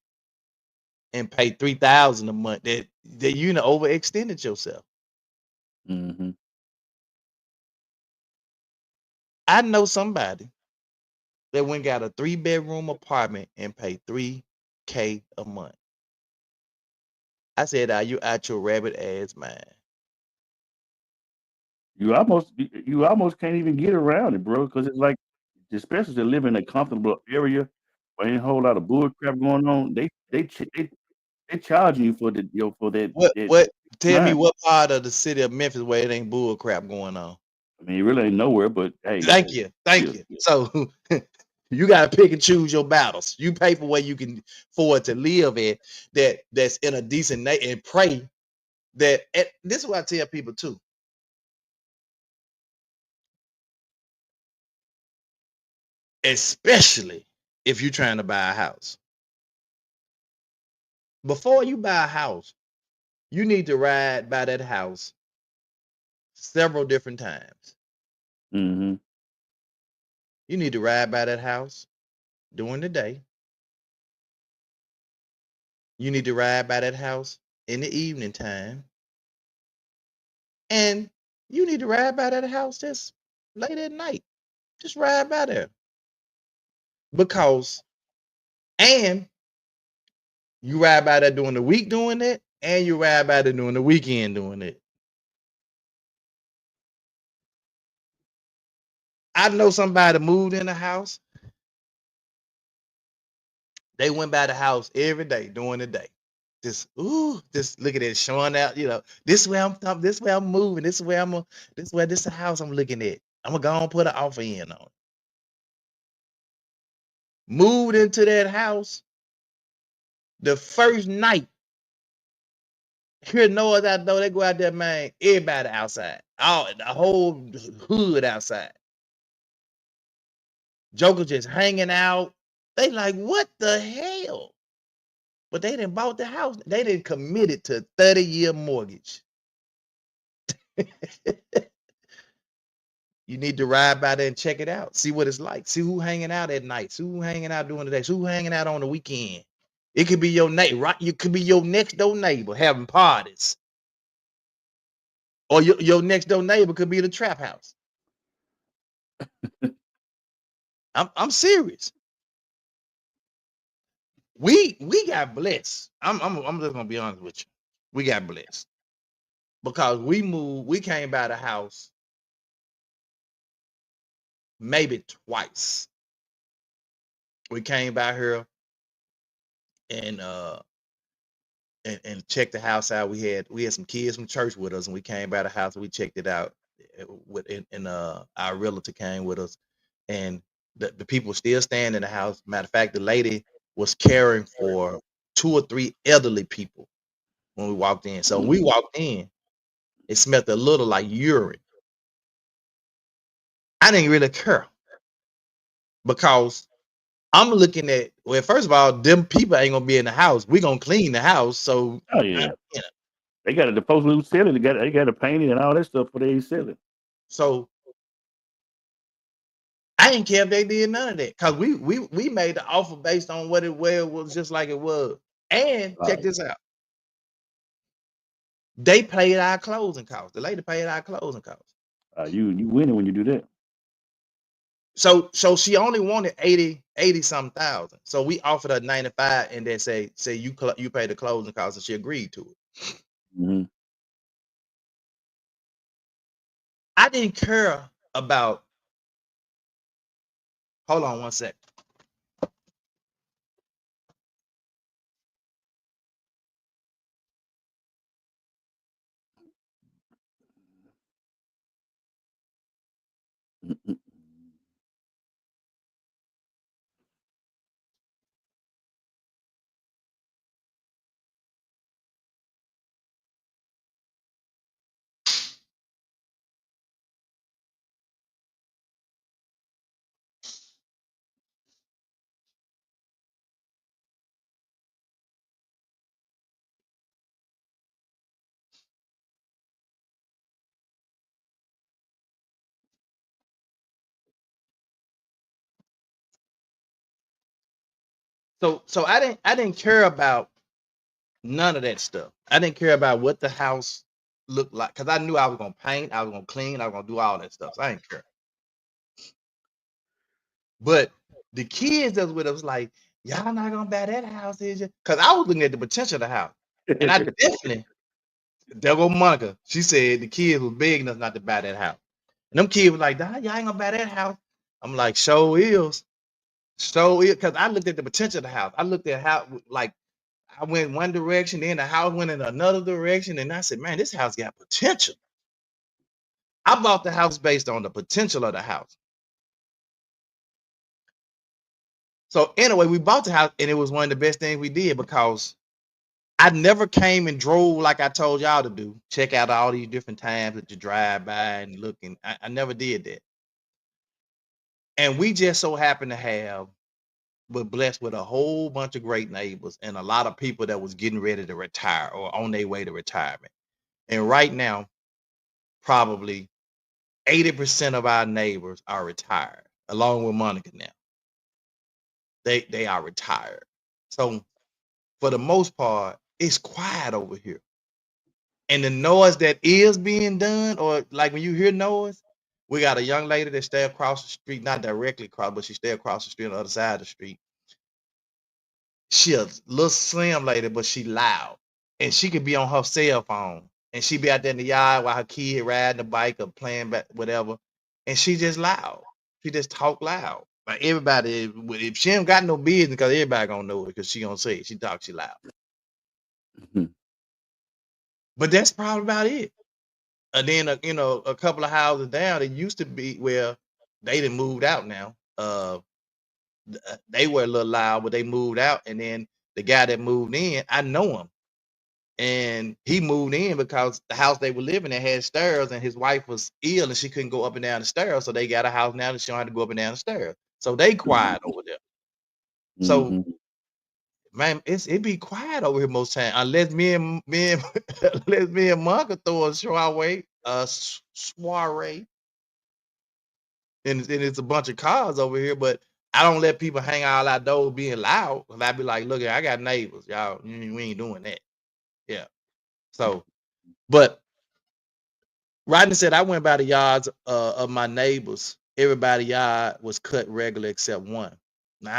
S2: and pay $3,000 a month. That you overextended yourself.
S3: Mm-hmm.
S2: I know somebody that went got a 3-bedroom apartment and pay $3K a month. I said, "Are you out your rabbit ass mind?"
S3: You almost can't even get around it, bro, because it's like, especially to live in a comfortable area where ain't a whole lot of bull crap going on. They charging you for for that
S2: What? Tell me
S3: time.
S2: what part of the city of Memphis where it ain't bull crap going on?
S3: I mean, it really ain't nowhere, but hey,
S2: Thank you.
S3: yeah.
S2: So you gotta pick and choose your battles. You pay for where you can afford to live at that's in a decent and pray that this is what I tell people too. Especially if you're trying to buy a house. Before you buy a house, you need to ride by that house several different times.
S3: Mm-hmm.
S2: You need to ride by that house during the day. You need to ride by that house in the evening time. And you need to ride by that house just late at night. Just ride by there. Because, and you ride by there during the week doing it, and you ride by there during the weekend doing it. I know somebody moved in the house. They went by the house every day during the day. Just looking at it, showing out, this is where this is where I'm moving, this is the house I'm looking at. I'm gonna go and put an offer in on it. Moved into that house the first night. Hear noise out there, they go out there, man. Everybody outside. The whole hood outside. Joker just hanging out. They like, what the hell? But they didn't bought the house. They didn't commit it to 30-year mortgage. You need to ride by there and check it out. See what it's like. See who hanging out at night. See who hanging out during the day. See who hanging out on the weekend. It could be your neighbor, right? You could be your next door neighbor having parties. Or your next door neighbor could be the trap house. I'm serious. We got blessed. I'm just gonna be honest with you. We got blessed because we came by the house maybe twice. We came by here and and checked the house out. We had some kids from church with us, and we came by the house and we checked it out. And our realtor came with us, and the people still staying in the house. Matter of fact, the lady was caring for 2 or 3 elderly people when we walked in. So when we walked in, it smelled a little like urine. I didn't really care because I'm looking at, well, first of all, them people ain't gonna be in the house. We gonna clean the house, so
S3: Oh yeah. They got to supposedly sell it. They got to paint it and all that stuff before they sell it.
S2: So I didn't care if they did none of that because we made the offer based on where it was just like it was. And check this out. They paid our closing costs. The lady paid our closing costs.
S3: You winning when you do that.
S2: So she only wanted 80 some thousand. So we offered her 95 and then say you pay the closing costs, and she agreed to it.
S3: Mhm.
S2: I didn't care about. Hold on one sec.
S3: Mm-mm.
S2: So I didn't care about none of that stuff. I didn't care about what the house looked like because I knew I was gonna paint, I was gonna clean, I was gonna do all that stuff. So I didn't care. But the kids that was with us was like, y'all not gonna buy that house, is you? Because I was looking at the potential of the house. And I definitely, there go Monica. She said the kids was begging us not to buy that house. And them kids was like, "Dad, y'all ain't gonna buy that house." I'm like, "Show is. Show is," because I looked at the potential of the house. I looked at how like I went one direction, then the house went in another direction, and I said, "Man, this house got potential." I bought the house based on the potential of the house. So anyway, we bought the house, and it was one of the best things we did because I never came and drove like I told y'all to do. Check out all these different times that you drive by and looking. I never did that. And we just so happened to have, were blessed with a whole bunch of great neighbors and a lot of people that was getting ready to retire or on their way to retirement. And right now, probably 80% of our neighbors are retired, along with Monica now. They are retired. So for the most part, it's quiet over here. And the noise that is being done, or like when you hear noise, we got a young lady that stay across the street, not directly across, but she stay across the street on the other side of the street. She a little slim lady, but she loud. And she could be on her cell phone. And she be out there in the yard while her kid riding the bike or playing back, whatever. And she just loud. She just talk loud. Like everybody, if she ain't got no business, because everybody gonna know it, because she gonna say it. She talk, she loud.
S3: Mhm.
S2: But that's probably about it. And then a couple of houses down, it used to be where they done moved out now. They were a little loud, but they moved out. And then the guy that moved in, I know him. And he moved in because the house they were living in had stairs, and his wife was ill and she couldn't go up and down the stairs. So they got a house now that she don't have to go up and down the stairs. So they quiet over there. So
S3: Mhm.
S2: man, it be quiet over here most time, unless me and unless me and Monka throw a soiree, soiree, and it's a bunch of cars over here. But I don't let people hang out outdoors being loud. And I be like, look, I got neighbors, y'all. We ain't doing that. Yeah. So, but Rodney said I went by the yards of my neighbors. Everybody yard was cut regular except one. Nah,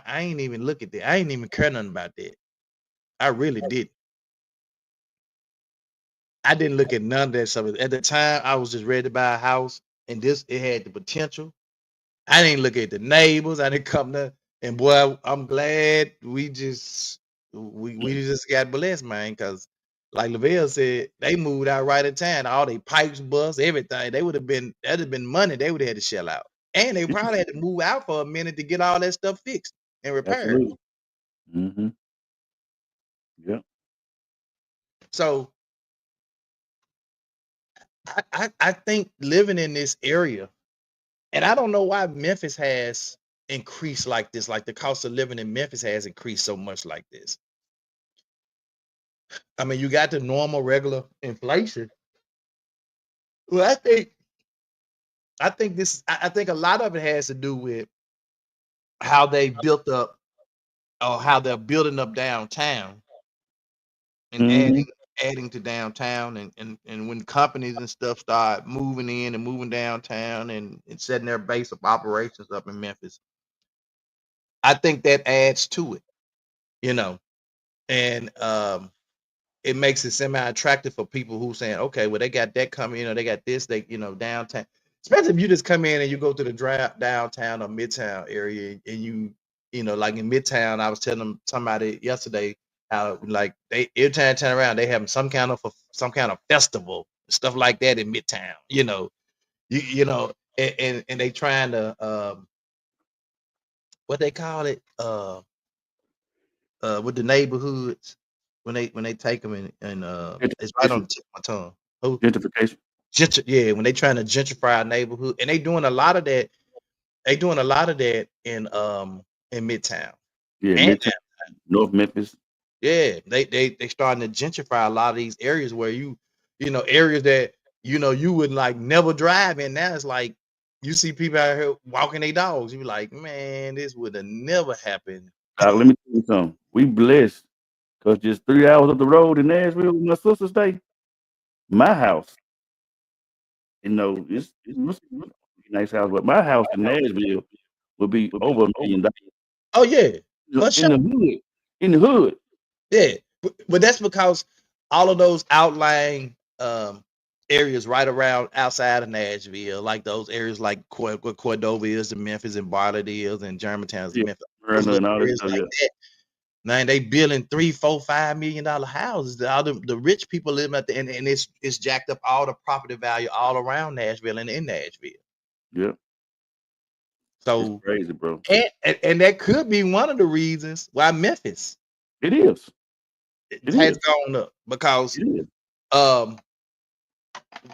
S2: I ain't even look at that. I ain't even care nothing about that. I really didn't. I didn't look at none of that stuff. At the time, I was just ready to buy a house, and it had the potential. I didn't look at the neighbors. I didn't come to, and boy, I'm glad we just got blessed, man. Because like Lavelle said, they moved out right at time. All they pipes, bust, everything. That'd have been money they would have had to shell out, and they probably had to move out for a minute to get all that stuff fixed and repaired.
S3: Absolutely. Mhm. Yeah.
S2: So I think living in this area, and I don't know why Memphis has increased like this, like the cost of living in Memphis has increased so much like this. I mean, you got the normal, regular inflation. Well, I think a lot of it has to do with how they built up or how they're building up downtown and
S3: Mhm.
S2: adding to downtown, and when companies and stuff start moving in and moving downtown and setting their base of operations up in Memphis, I think that adds to it, you know. And it makes it semi-attractive for people who saying, okay, well, they got that coming, they got this, they, downtown. Especially if you just come in and you go to the downtown or midtown area, and like in midtown, I was telling somebody yesterday how like they every time I turn around, they have some kind of festival, stuff like that in midtown. And they trying to what they call it with the neighborhoods when they take them and it's right on the
S3: Gentrification.
S2: tip of my tongue. Who
S3: Gentrification.
S2: yeah, when they trying to gentrify our neighborhood, and they doing a lot of that. They doing a lot of that in Midtown
S3: Yeah,
S2: and
S3: Midtown, North Memphis.
S2: yeah, they starting to gentrify a lot of these areas where areas that you would like never drive in. Now it's like you see people out here walking their dogs. You be like, man, this would have never happened.
S3: Let me tell you something. We blessed because just 3 hours up the road in Nashville, where my sister stay, my house. It's a nice house, but my house in Nashville would be over $1 million
S2: Oh yeah, for
S3: in
S2: sure.
S3: the hood. In the hood.
S2: Yeah, but that's because all of those outlying areas right around outside of Nashville, like those areas like Cordova is, and Memphis and Bartlett is, and Germantown's and
S3: Yeah,
S2: Memphis, those
S3: Smyrna
S2: little
S3: and all that
S2: areas
S3: stuff.
S2: like
S3: Yeah,
S2: that. Man, they building $3, $4, $5 million houses. All the rich people live at and it's jacked up all the property value all around Nashville and in Nashville.
S3: yeah. It's
S2: So
S3: crazy, bro.
S2: and that could be one of the reasons why Memphis
S3: It is. It
S2: has
S3: is.
S2: gone up because
S3: It is.
S2: um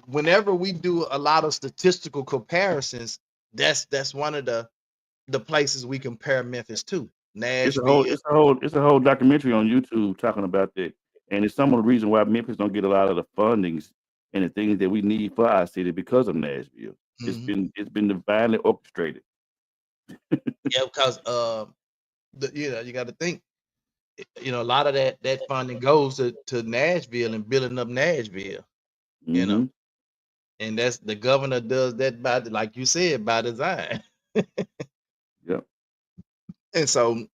S2: whenever we do a lot of statistical comparisons, that's one of the places we compare Memphis to.
S3: It's a whole
S2: Nashville.
S3: it's a whole it's a whole documentary on YouTube talking about that. And it's some of the reason why Memphis don't get a lot of the fundings and the things that we need for our city because of Nashville.
S2: Mhm.
S3: It's been divinely orchestrated.
S2: Yeah, because you got to think, a lot of that funding goes to Nashville and building up Nashville, you know,
S3: Mm-hmm.
S2: and that's the governor does that by, like you said, by design.
S3: Yep.
S2: And so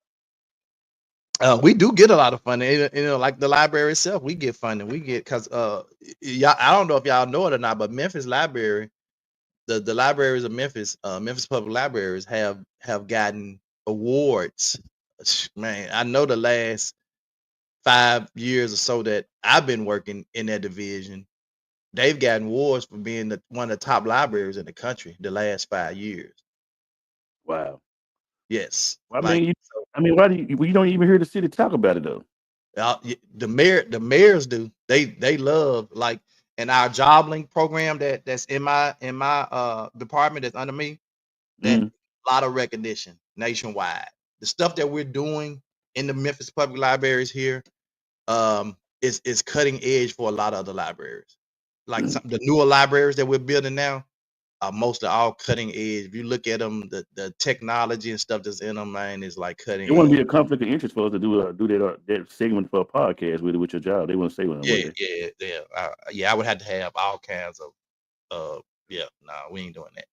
S2: we do get a lot of funding. Like the library itself, we get funding. We get because y'all, I don't know if y'all know it or not, but Memphis Library, the libraries of Memphis, Memphis Public Libraries have gotten awards. Man, I know the last 5 years or so that I've been working in that division, they've gotten awards for being one of the top libraries in the country the last 5 years.
S3: Wow.
S2: Yes,
S3: I
S2: like
S3: mean,
S2: so.
S3: why do you don't even hear the city talk about it though?
S2: The mayors do. They love like in our job link program that's in my department that's under me. That
S3: Mm.
S2: a lot of recognition nationwide. The stuff that we're doing in the Memphis Public Libraries here is cutting edge for a lot of other libraries. Like the newer libraries that we're building now are mostly all cutting edge. If you look at them, the technology and stuff that's in them, man, is like cutting
S3: It wouldn't
S2: edge.
S3: be a conflict of interest for us to do that segment for a podcast with your job. They wouldn't say one, would
S2: Yeah,
S3: they?
S2: yeah, yeah. Yeah, I would have to have all kinds of yeah, no, we ain't doing that.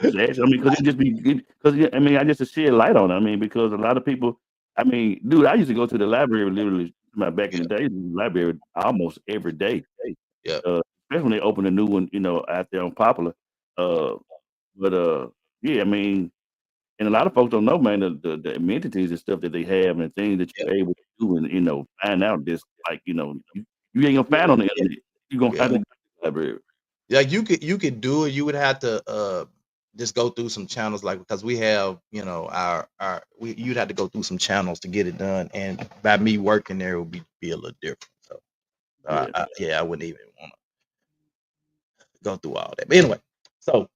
S3: Just ask. I mean, because it just be because I mean, I just to shed light on it. I mean, because a lot of people. I mean, dude, I used to go to the library literally back in
S2: Yeah,
S3: the day. The library almost every day,
S2: yeah,
S3: especially when they open a new one, out there on Popular. Uh, but yeah, I mean, and a lot of folks don't know, man, the amenities and stuff that they have and the things that
S2: yeah,
S3: you're able to do and find out this like you ain't gonna find on the internet. You're gonna
S2: yeah.
S3: have to go to the library.
S2: Yeah, you could do it. You would have to just go through some channels, like because we have you'd have to go through some channels to get it done. And by me working there, it would be a little different. So
S3: Yeah.
S2: yeah, I wouldn't even want to go through all that. But anyway, so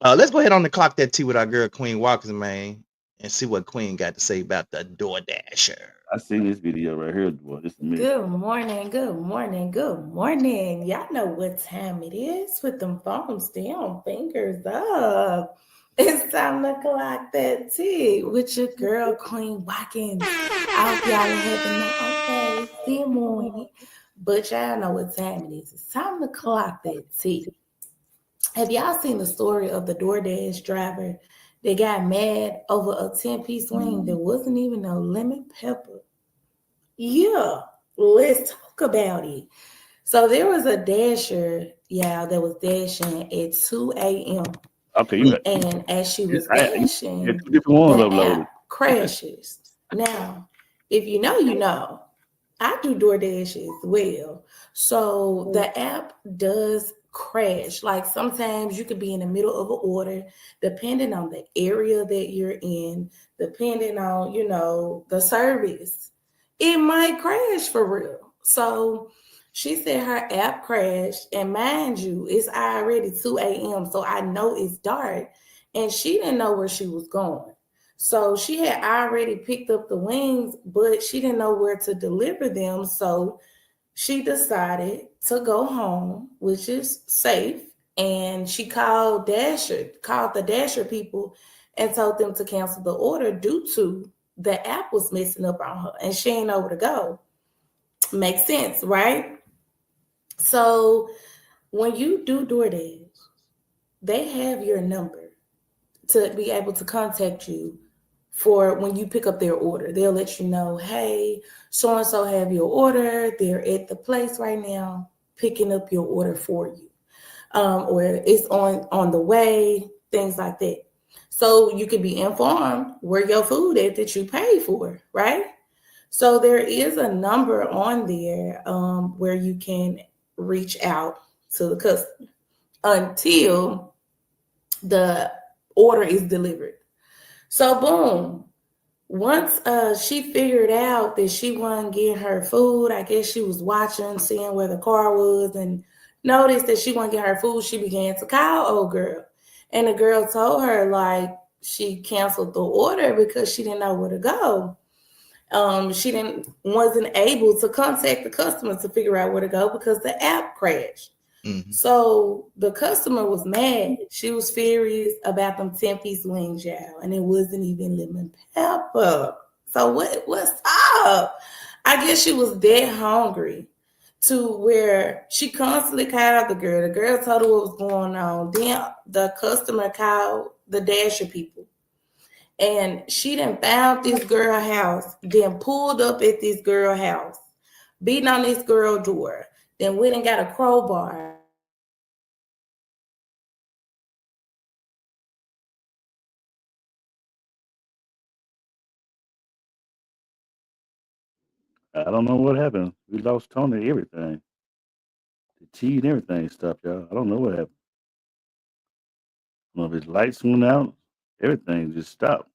S2: let's go ahead on the clock that T with our girl Queen Walkers, man, and see what Queen got to say about the DoorDasher.
S3: I seen this video right here, boy. Just a minute.
S4: Good morning, good morning, good morning. Y'all know what time it is with them phones down, fingers up. It's time to clock that tea with your girl Queen Watkins. I hope y'all are having an okay morning. But y'all know what time it is. It's time to clock that tea. Have y'all seen the story of the DoorDash driver that got mad over a 10-piece wing that wasn't even no lemon pepper? Yeah. Let's talk about it. So there was a dasher, yeah, that was dashing at 2 a.m.
S3: Okay, you had
S4: And as she was
S3: you had
S4: dashing,
S3: two different ones
S4: the
S3: uploaded.
S4: app crashes. Now, if you know, you know. I do DoorDash as well. So the app does crash. Like sometimes you could be in the middle of an order, depending on the area that you're in, depending on, the service. It might crash for real. So she said her app crashed, and mind you, it's already 2 a.m. So I know it's dark. And she didn't know where she was going. So she had already picked up the wings, but she didn't know where to deliver them. So she decided to go home, which is safe. And she called the Dasher people and told them to cancel the order due to the app was messing up on her and she ain't know where to go. Makes sense, right? So when you do DoorDash, they have your number to be able to contact you for when you pick up their order. They'll let you know, hey, so and so have your order. They're at the place right now picking up your order for you. Or it's on the way, things like that. So you can be informed where your food is that you paid for, right? So there is a number on there where you can reach out to the customer until the order is delivered. So boom, once she figured out that she wasn't getting her food, I guess she was watching, seeing where the car was, and noticed that she wasn't getting her food. She began to call old girl, and the girl told her like she canceled the order because she didn't know where to go. She didn't wasn't able to contact the customer to figure out where to go because the app crashed.
S2: Hmm.
S4: So the customer was mad. She was furious about them 10-piece wings, y'all, and it wasn't even lemon pepper. So what's up? I guess she was dead hungry to where she constantly called the girl. The girl told her what was going on. Then the customer called the Dasher people. And she done found this girl house, then pulled up at this girl house, beating on this girl door, then went and got a crowbar.
S3: I don't know what happened. We lost Tony, everything. The tea and everything stopped, y'all. I don't know what happened. One of his lights went out. Everything just stopped.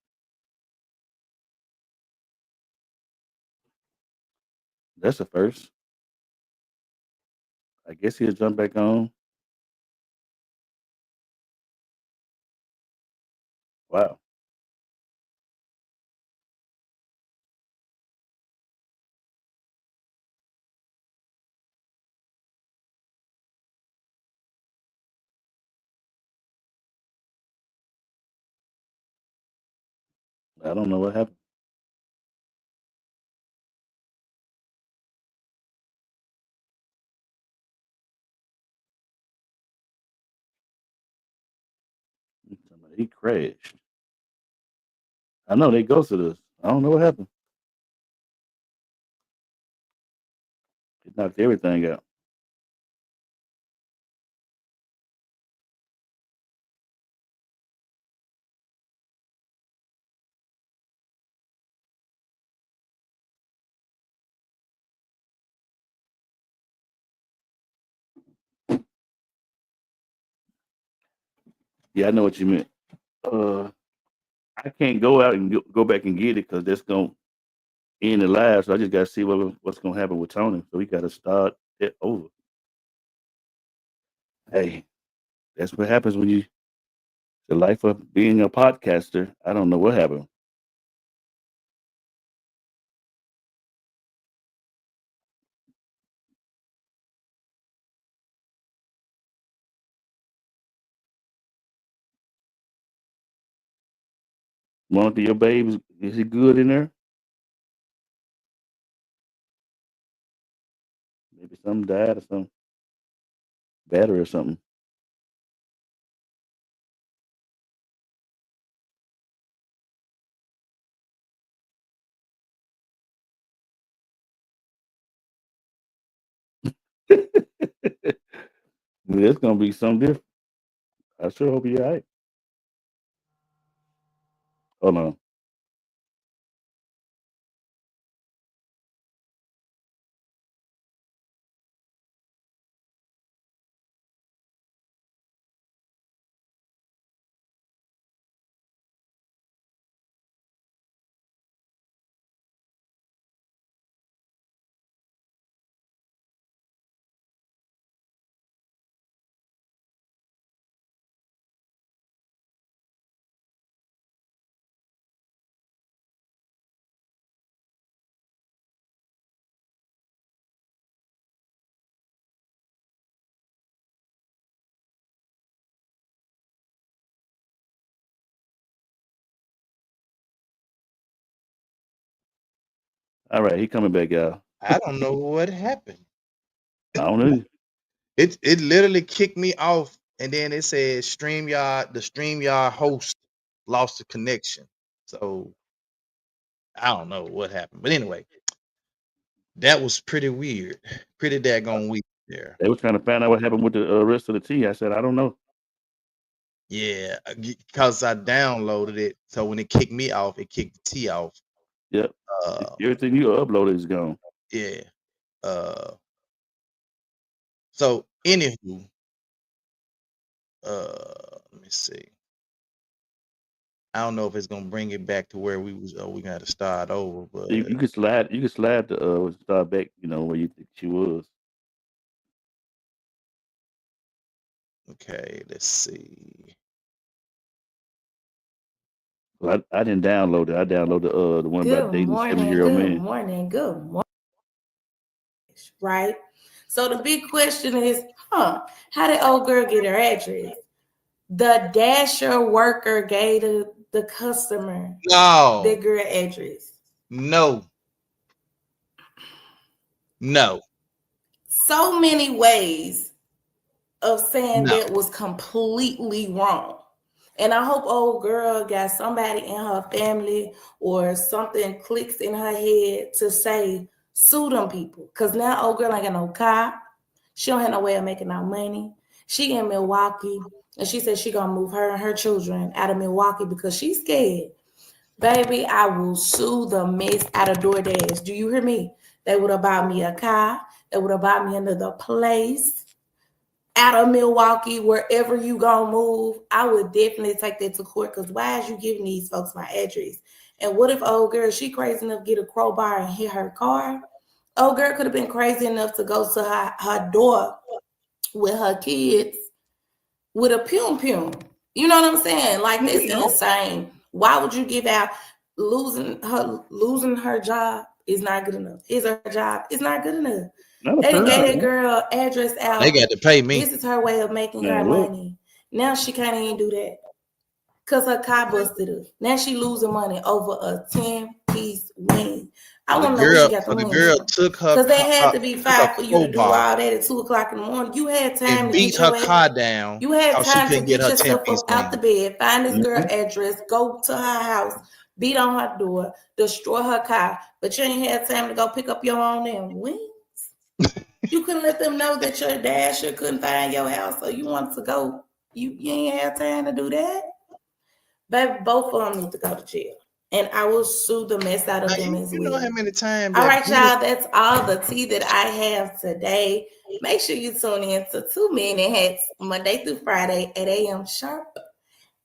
S3: That's the first. I guess he'll jump back on. Wow. I don't know what happened. He crashed. I know they ghosted us. I don't know what happened. It knocked everything out. Yeah, I know what you meant. Uh, I can't go out and go back and get it because that's gonna end the live. So I just gotta see what's gonna happen with Tony. So we gotta start it over. Hey, that's what happens when you the life of being a podcaster. I don't know what happened. One of your babies, is he good in there? Maybe something died or something, battery or something. It's gonna be something different. I sure hope you're all right. Hold on. All right, he coming back, y'all.
S2: I don't know what happened.
S3: I don't know.
S2: It literally kicked me off, and then it said the StreamYard host lost the connection. So I don't know what happened. But anyway, that was pretty weird. Pretty daggone weird there.
S3: They was trying to find out what happened with the rest of the tea. I said, I don't know.
S2: Yeah, because I downloaded it. So when it kicked me off, it kicked the T off.
S3: Yep.
S2: Uh,
S3: Everything you uploaded is gone.
S2: yeah. So anywho, let me see. I don't know if it's gonna bring it back to where we was. We got to start over, but
S3: You could slide. You could slide the start back. You know where you think she was.
S2: okay. Let's see.
S3: Well, I didn't download it. I downloaded the one about
S4: Good
S3: dating a
S4: morning,
S3: 7-year-old
S4: good
S3: man.
S4: morning, good morning. Right? So the big question is, how did old girl get her address? The dasher worker gave the customer
S2: No,
S4: the girl address.
S2: no, no,
S4: So many ways of saying
S2: no.
S4: that was completely wrong. And I hope old girl got somebody in her family or something clicks in her head to say, sue them people. Because now old girl ain't got no car. She don't have no way of making no money. She in Milwaukee, and she said she gonna move her and her children out of Milwaukee because she's scared. Baby, I will sue the mess out of DoorDash. Do you hear me? They would have bought me a car. They would have bought me another place out of Milwaukee, wherever you gonna move. I would definitely take that to court because why is you giving these folks my address? And what if old girl, she crazy enough to get a crowbar and hit her car? Old girl could have been crazy enough to go to her door with her kids with a pum pum. You know what I'm saying? Like that's insane. Why would you give out losing her job is not good enough? Is her job is not good enough.
S3: Not a
S4: They didn't
S3: person.
S4: get that girl address
S2: They
S4: out.
S2: got to pay me.
S4: This is her way of making her
S3: Man, look.
S4: money. Now she can't even do that. Cause her car busted her. Now she losing money over a 10-piece wing. I want to know where she got the
S2: The
S4: wings
S2: girl
S4: from.
S2: took her
S4: Cause they had
S2: car,
S4: to be
S2: took a
S4: five for you to do
S2: crowbar
S4: all that at 2 o'clock in the morning. You had time
S2: and
S4: to
S2: beat
S4: get
S2: her
S4: your ass.
S2: car down
S4: You had
S2: because she
S4: time to
S2: couldn't get
S4: get
S2: her 10
S4: yourself
S2: piece
S4: up out the
S2: wing.
S4: bed, find this girl
S3: Mhm.
S4: address, go to her house, beat on her door, destroy her car, but you ain't had time to go pick up your own damn wings. You couldn't let them know that your dasher couldn't find your house, so you wanted to go. You ain't had time to do that. Baby, both of them need to go to jail. And I will sue the mess out of
S2: Now,
S4: them as
S2: you know how
S4: well.
S2: many times
S4: All
S2: that
S4: right, y'all, that's all the tea that I have today. Make sure you tune in to 2 Minute Hats Monday through Friday, 8 a.m. sharp.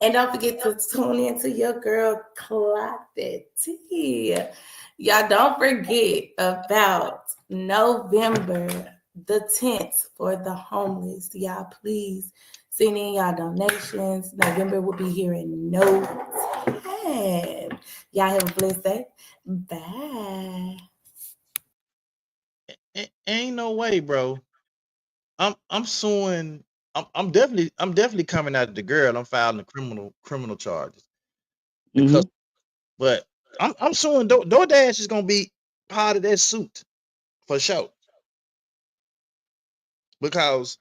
S4: And don't forget to tune in to your girl Clock That Tea. Y'all don't forget about November the 10th for the homeless. Y'all please send in y'all donations. November will be here in no time. Y'all have a blessed day. Bye.
S2: ain't no way, bro. I'm suing. I'm definitely coming after the girl. I'm filing the criminal charges. Because,
S3: Mhm.
S2: but I'm suing DoorDash is gonna be part of that suit for sure. Because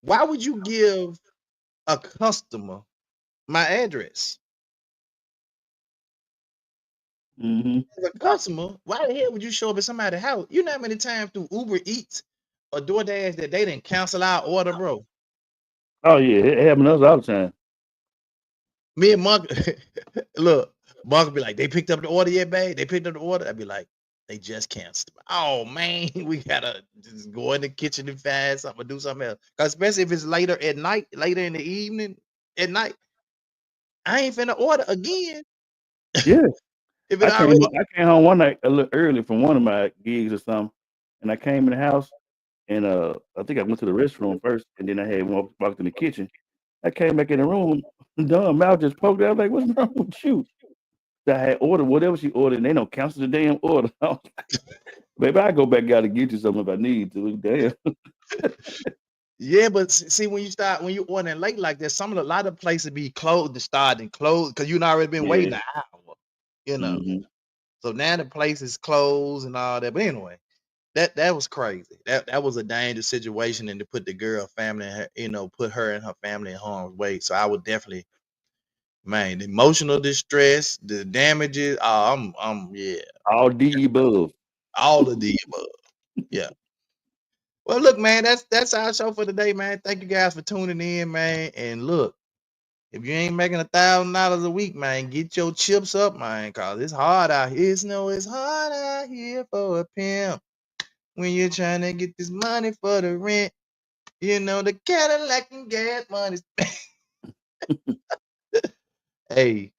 S2: why would you give a customer my address?
S3: Mhm.
S2: As a customer, why the hell would you show up at somebody's house? You know how many times through Uber Eats a DoorDash that they didn't cancel our order, bro.
S3: Oh yeah, it happens to us all the time.
S2: Me and Monk, look, Monk be like, they picked up the order yet, babe? They picked up the order. I'd be like, they just canceled. Oh man, we gotta just go in the kitchen and find something or do something else. Cause especially if it's later at night, later in the evening, at night, I ain't finna order again.
S3: Yeah,
S2: If it already
S3: I came home one night a little early from one of my gigs or something, and I came in the house, and I think I went to the restroom first, and then I had walked in the kitchen. I came back in the room, dumb mouth just poked out. I was like, what's wrong with you? I had ordered whatever she ordered, and they don't cancel the damn order. I was like, baby, I go back out and get you something if I need to. Damn.
S2: Yeah, but see, when you ordering late like that, a lot of places be closed and starting closed because you already been waiting
S3: Yeah.
S2: an hour, you know.
S3: Mm-hmm.
S2: So now the place is closed and all that. But anyway, that was crazy. That was a dangerous situation, and to put the girl family, put her and her family in harm's way. So I would definitely, man, the emotional distress, the damages. Yeah,
S3: All the above.
S2: all of the above. Yeah. Well, look, man, that's our show for today, man. Thank you guys for tuning in, man. And look, if you ain't making $1,000 a week, man, get your chips up, man, cause it's hard out here. It's hard out here for a pimp when you're trying to get this money for the rent. The Cadillac and gas money. Hey,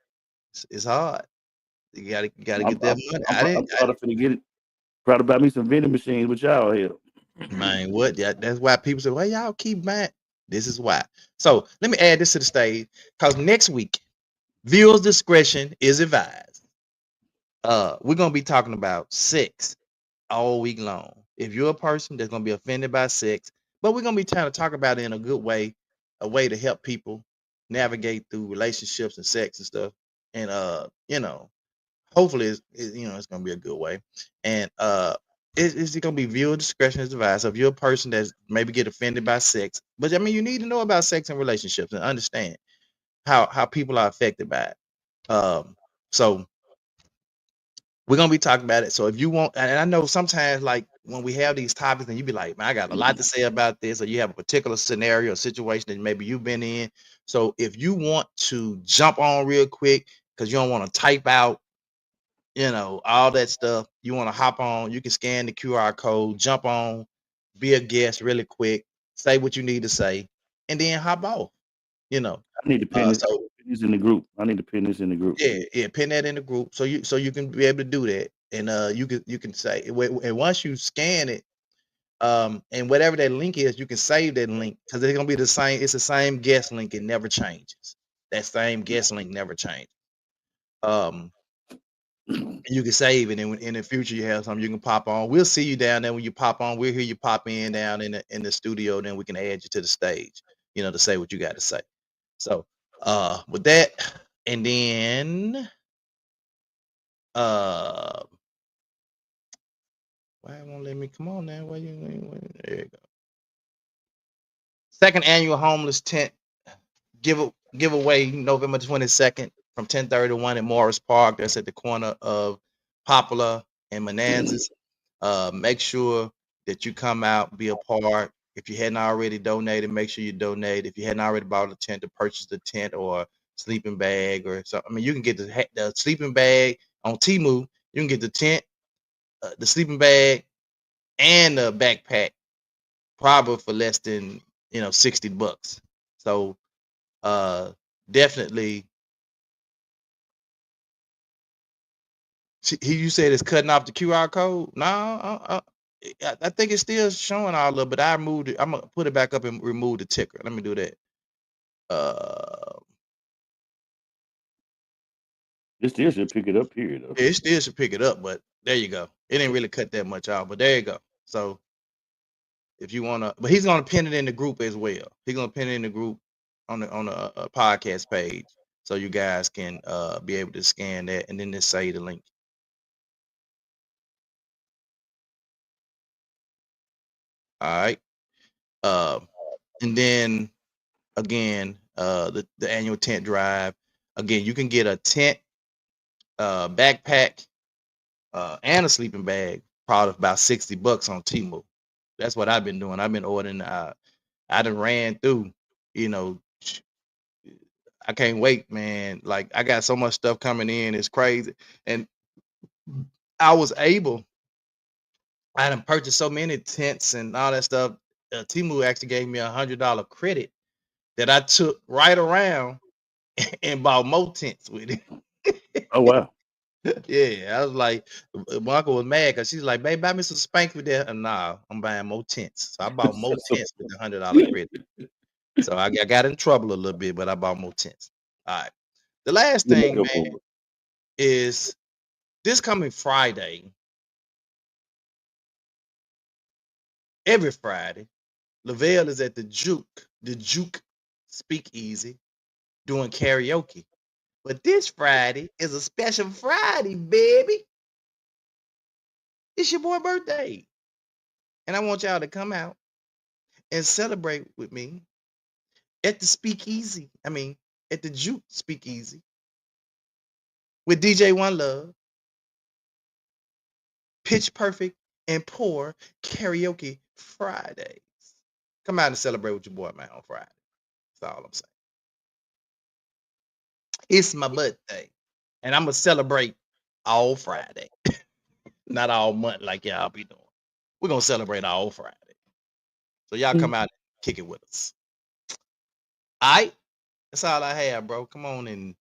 S2: it's hard. You gotta
S3: I'm,
S2: get that money.
S3: I'm probably finna get it. Probably buy me some vending machines with y'all here.
S2: Man, what? Yeah, that's why people say, "Well, y'all keep buying." This is why. So let me add this to the stage, cause next week, viewers' discretion is advised. We're gonna be talking about sex all week long. If you're a person that's gonna be offended by sex, but we're gonna be trying to talk about it in a good way, a way to help people navigate through relationships and sex and stuff. And hopefully it's gonna be a good way. And it's gonna be viewer discretion is advised. So if you're a person that's maybe get offended by sex, but I mean you need to know about sex and relationships and understand how people are affected by it. So we're gonna be talking about it. So if you want, and I know sometimes like when we have these topics, and you be like, man, I got a lot to say about this, or you have a particular scenario or situation that maybe you've been in. So if you want to jump on real quick because you don't want to type out, all that stuff, you want to hop on, you can scan the QR code, jump on, be a guest really quick, say what you need to say, and then hop off.
S3: I need to pin
S2: So
S3: this in the group. I need to pin this in the group.
S2: yeah, pin that in the group so you can be able to do that, and you can say, and once you scan it, and whatever that link is, you can save that link because it's gonna be the same. It's the same guest link. It never changes. That same guest link never changes. Um, and you can save it, and in the future you have something you can pop on. We'll see you down there when you pop on. We'll hear you pop in down in the studio. Then we can add you to the stage. To say what you got to say. So, with that, and then why it won't let me come on now? There you go. Second annual homeless tent giveaway November 22nd from 10:30 to 1 at Morris Park. That's at the corner of Poplar and Manassas. Make sure that you come out, be a part. If you hadn't already donated, make sure you donate. If you hadn't already bought a tent, to purchase the tent or sleeping bag or something. I mean, you can get the sleeping bag on Temu. You can get the tent, the sleeping bag, and the backpack probably for less than $60. So definitely you said it's cutting off the QR code. No, I think it's still showing all of it, but I moved it. I'm gonna put it back up and remove the ticker. Let me do that.
S3: It still should pick it up here though.
S2: It still should pick it up, but there you go. It didn't really cut that much off, but there you go. So if you wanna, but he's gonna pin it in the group as well. He's gonna pin it in the group on the podcast page, so you guys can be able to scan that and then just say the link. All right. And then again, the annual tent drive. Again, you can get a tent, backpack, and a sleeping bag, probably about $60 on Temu. That's what I've been doing. I've been ordering. I done ran through. You know, I can't wait, man. Like I got so much stuff coming in. It's crazy, and I was able. I done purchased so many tents and all that stuff. Timu actually gave me $100 credit that I took right around and bought more tents with it.
S3: Oh wow.
S2: Yeah, I was like, my uncle was mad because she's like, "Babe, buy me some Spanx with that." And nah, I'm buying more tents. So I bought more tents with the $100 credit. So I got in trouble a little bit, but I bought more tents. All right. The last
S3: You make
S2: thing,
S3: up
S2: man,
S3: for it.
S2: is this coming Friday. Every Friday, Lavelle is at the Juke Speakeasy doing karaoke. But this Friday is a special Friday, baby. It's your boy birthday. And I want y'all to come out and celebrate with me at the Speakeasy. I mean, at the Juke Speakeasy with DJ One Love, Pitch Perfect, and Pour Karaoke Fridays. Come out and celebrate with your boy, man, on Friday. That's all I'm saying. It's my birthday. And I'm going to celebrate all Friday. Not all month like y'all be doing. We're going to celebrate all Friday. So y'all come out and kick it with us. All right? That's all I have, bro. Come on and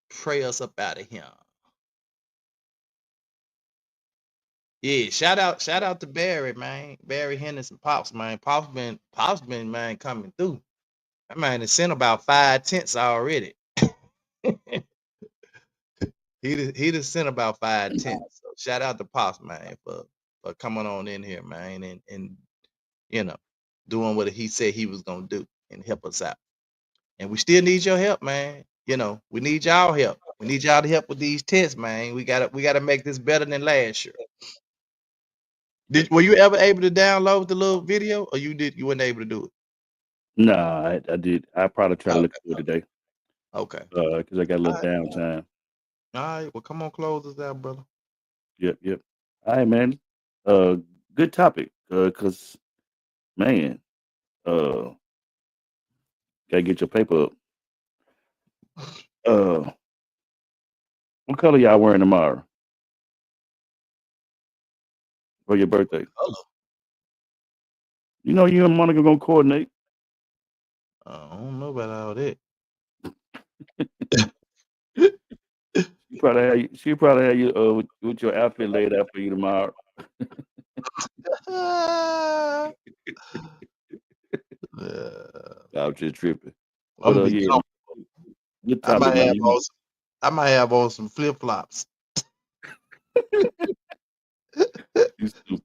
S2: pray us up out of here. Yeah, shout out to Barry, man. Barry Henderson Pops, man. Pops been man coming through. That man has sent about 5 tents already. he just sent about 5 tents. So shout out to Pops, man, for coming on in here, man, and you know, doing what he said he was gonna do and help us out. And we still need your help, man. You know, we need y'all help. We need y'all to help with these tents, man. We gotta make this better than last year. Were you ever able to download the little video, or you wasn't able to do it?
S3: Nah, I did. I probably try to look
S2: Okay.
S3: for it today.
S2: Okay.
S3: Because I got a little
S2: All
S3: downtime.
S2: right. Well, come on, close us out, brother.
S3: Yep. All right, man. Good topic. Cause man, gotta get your paper up. What color y'all wearing tomorrow for your birthday?
S2: Color.
S3: You know you and Monica gonna coordinate.
S2: I don't know about all that.
S3: She probably have you with your outfit laid out for you tomorrow. I'm just tripping.
S2: I'm
S3: But
S2: gonna be
S3: yeah,
S2: comfortable.
S3: good
S2: I
S3: topic, man.
S2: might have on some flip flops.
S3: You stupid.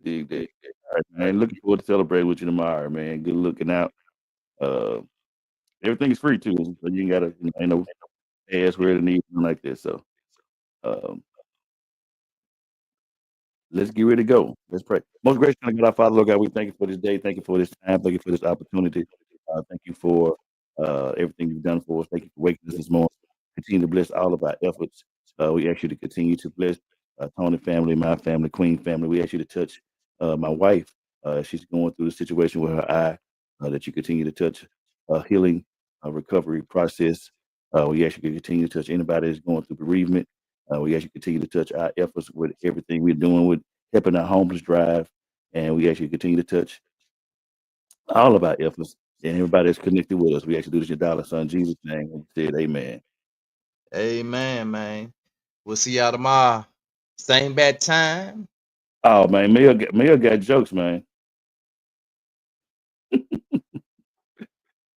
S3: Dig that. All right, man. Looking forward to celebrating with you tomorrow, man. Good looking out. Everything's free too, so you ain't gotta, ain't no ass where to need nothing like this. So, let's get ready to go. Let's pray. Most gracious God, our Father, Lord God, we thank you for this day. Thank you for this time. Thank you for this opportunity. Thank you for everything you've done for us. Thank you for waking us this morning. Continue to bless all of our efforts. We ask you to continue to bless Tony family, my family, Queen family. We ask you to touch my wife. She's going through the situation with her eye. That you continue to touch healing, recovery process. We ask you to continue to touch anybody that's going through bereavement. We ask you to continue to touch our efforts with everything we're doing with helping our homeless drive. And we ask you to continue to touch all of our efforts and everybody that's connected with us. We ask you to do this in your dollar son Jesus' name. And we said amen.
S2: Amen, man. We'll see y'all tomorrow. Same bad time.
S3: Oh man, Mayor got jokes, man.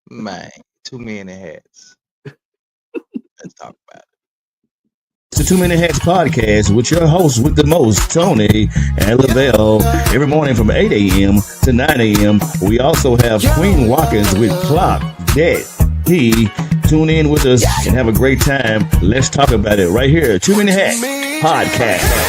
S2: Man, too many hats. Let's talk about it.
S1: The 2 Minute Hats Podcast with your hosts with the most, Tony and Lavelle. Every morning from 8 a.m. to 9 a.m. We also have Queen Watkins with Clock Dead. Tune in with us and have a great time. Let's talk about it right here. 2 Minute Hats Podcast.